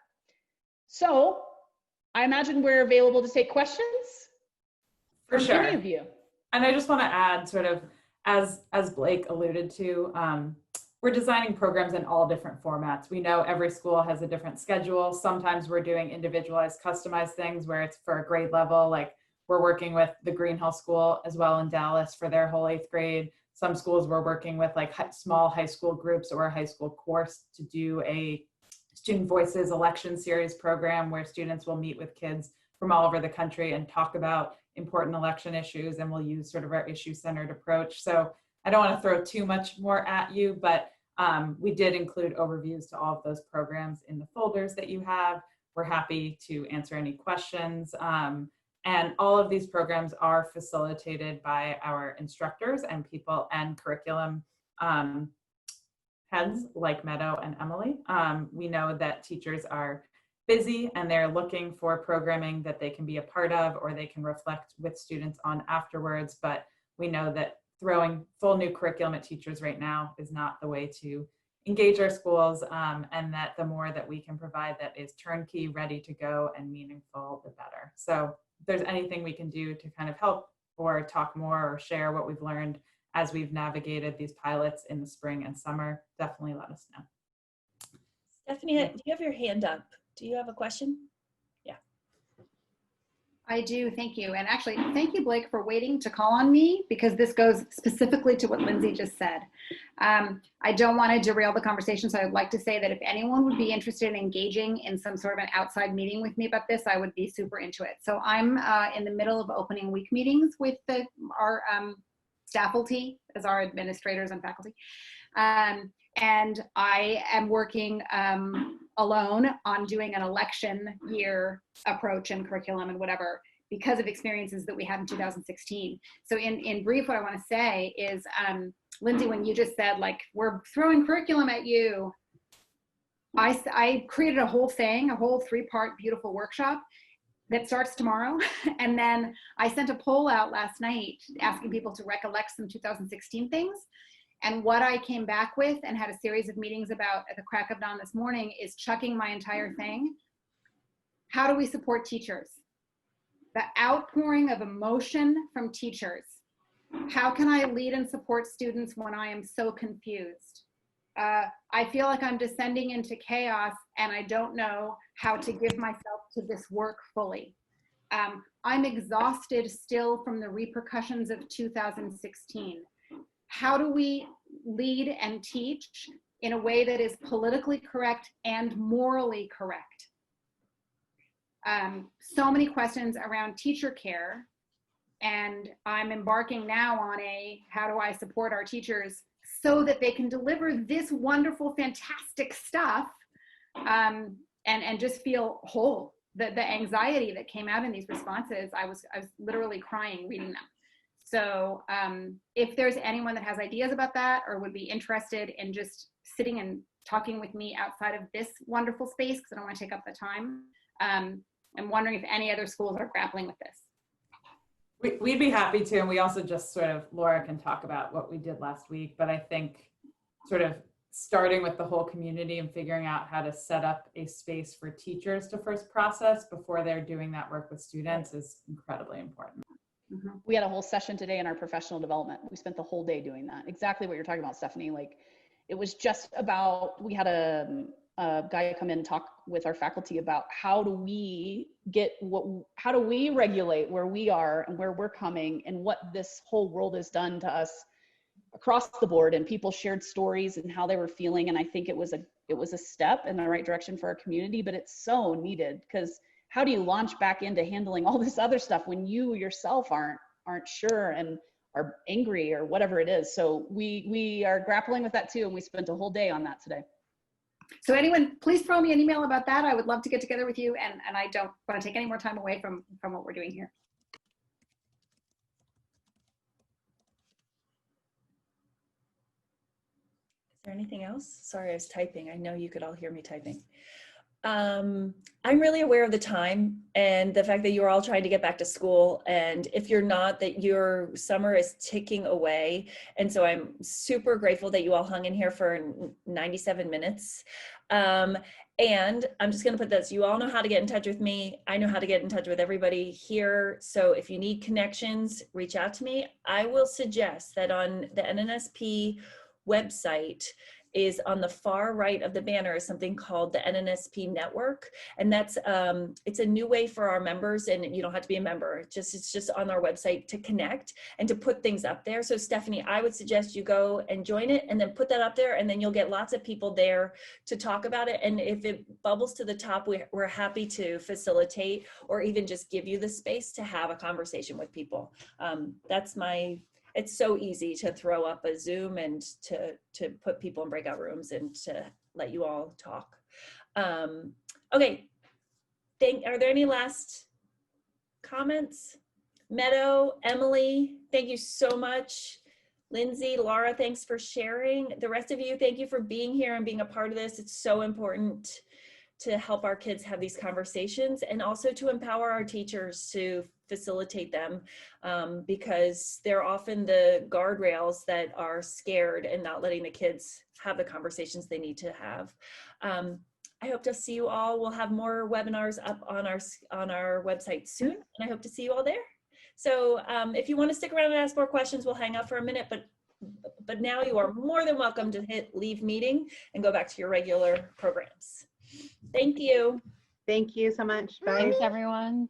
Speaker 13: So I imagine we're available to take questions
Speaker 16: For sure.
Speaker 13: Any of you.
Speaker 16: And I just want to add, sort of, as Blake alluded to, we're designing programs in all different formats. We know every school has a different schedule. Sometimes we're doing individualized, customized things where it's for a grade level. Like we're working with the Green Hill School as well in Dallas for their whole 8th grade. Some schools we're working with like small high school groups or a high school course to do a Student Voices election series program where students will meet with kids from all over the country and talk about important election issues, and we'll use sort of our issue-centered approach. So I don't want to throw too much more at you, but we did include overviews to all of those programs in the folders that you have. We're happy to answer any questions. And all of these programs are facilitated by our instructors and people and curriculum heads like Meadow and Emily. We know that teachers are busy and they're looking for programming that they can be a part of or they can reflect with students on afterwards. But we know that throwing full new curriculum at teachers right now is not the way to engage our schools, and that the more that we can provide that is turnkey, ready to go, and meaningful, the better. So if there's anything we can do to kind of help or talk more or share what we've learned as we've navigated these pilots in the spring and summer, definitely let us know.
Speaker 2: Stephanie, do you have your hand up? Do you have a question? Yeah.
Speaker 4: I do, thank you. And actually, thank you, Blake, for waiting to call on me, because this goes specifically to what Lindsay just said. I don't want to derail the conversation, so I would like to say that if anyone would be interested in engaging in some sort of an outside meeting with me about this, I would be super into it. So I'm in the middle of opening week meetings with our staffalty as our administrators and faculty. And I am working alone on doing an election year approach and curriculum and whatever, because of experiences that we had in 2016. So in brief, what I want to say is, Lindsay, when you just said, like, we're throwing curriculum at you, I created a whole thing, a whole 3-part beautiful workshop that starts tomorrow. And then I sent a poll out last night asking people to recollect some 2016 things. And what I came back with and had a series of meetings about at the crack of dawn this morning is chucking my entire thing. How do we support teachers? The outpouring of emotion from teachers. How can I lead and support students when I am so confused? I feel like I'm descending into chaos and I don't know how to give myself to this work fully. I'm exhausted still from the repercussions of 2016. How do we lead and teach in a way that is politically correct and morally correct? So many questions around teacher care, and I'm embarking now on a how do I support our teachers so that they can deliver this wonderful, fantastic stuff, and just feel whole. The anxiety that came out in these responses, I was literally crying reading them. So if there's anyone that has ideas about that or would be interested in just sitting and talking with me outside of this wonderful space, because I don't want to take up the time, I'm wondering if any other schools are grappling with this.
Speaker 16: We'd be happy to, and we also just sort of, Laura can talk about what we did last week, but I think sort of starting with the whole community and figuring out how to set up a space for teachers to first process before they're doing that work with students is incredibly important.
Speaker 13: Mm-hmm. We had a whole session today in our professional development. We spent the whole day doing that. Exactly what you're talking about, Stephanie. Like, it was just about, we had a guy come in and talk with our faculty about how do we regulate where we are and where we're coming and what this whole world has done to us across the board. And people shared stories and how they were feeling. And I think it was a step in the right direction for our community, but it's so needed, because how do you launch back into handling all this other stuff when you yourself aren't sure and are angry or whatever it is? So we are grappling with that too, and we spent a whole day on that today.
Speaker 4: So anyone, please throw me an email about that. I would love to get together with you, and I don't want to take any more time away from what we're doing here.
Speaker 2: there anything else? Sorry, I was typing. I know you could all hear me typing. I'm really aware of the time and the fact that you're all trying to get back to school. And if you're not, that your summer is ticking away. And so I'm super grateful that you all hung in here for 97 minutes. And I'm just going to put this, you all know how to get in touch with me. I know how to get in touch with everybody here. So if you need connections, reach out to me. I will suggest that on the NNSP website is on the far right of the banner is something called the NNSP network. And that's, it's a new way for our members, and you don't have to be a member. It's just on our website to connect and to put things up there. So Stephanie, I would suggest you go and join it and then put that up there, and then you'll get lots of people there to talk about it. And if it bubbles to the top, we're happy to facilitate or even just give you the space to have a conversation with people. It's so easy to throw up a Zoom and to put people in breakout rooms and to let you all talk. Okay, are there any last comments? Meadow, Emily, thank you so much. Lindsay, Laura, thanks for sharing. The rest of you, thank you for being here and being a part of this. It's so important to help our kids have these conversations, and also to empower our teachers to facilitate them, because they're often the guardrails that are scared and not letting the kids have the conversations they need to have. I hope to see you all. We'll have more webinars up on our website soon, and I hope to see you all there. So if you want to stick around and ask more questions, we'll hang out for a minute, but now you are more than welcome to hit leave meeting and go back to your regular programs. Thank you.
Speaker 6: Thank you so much. Bye.
Speaker 3: Thanks, everyone.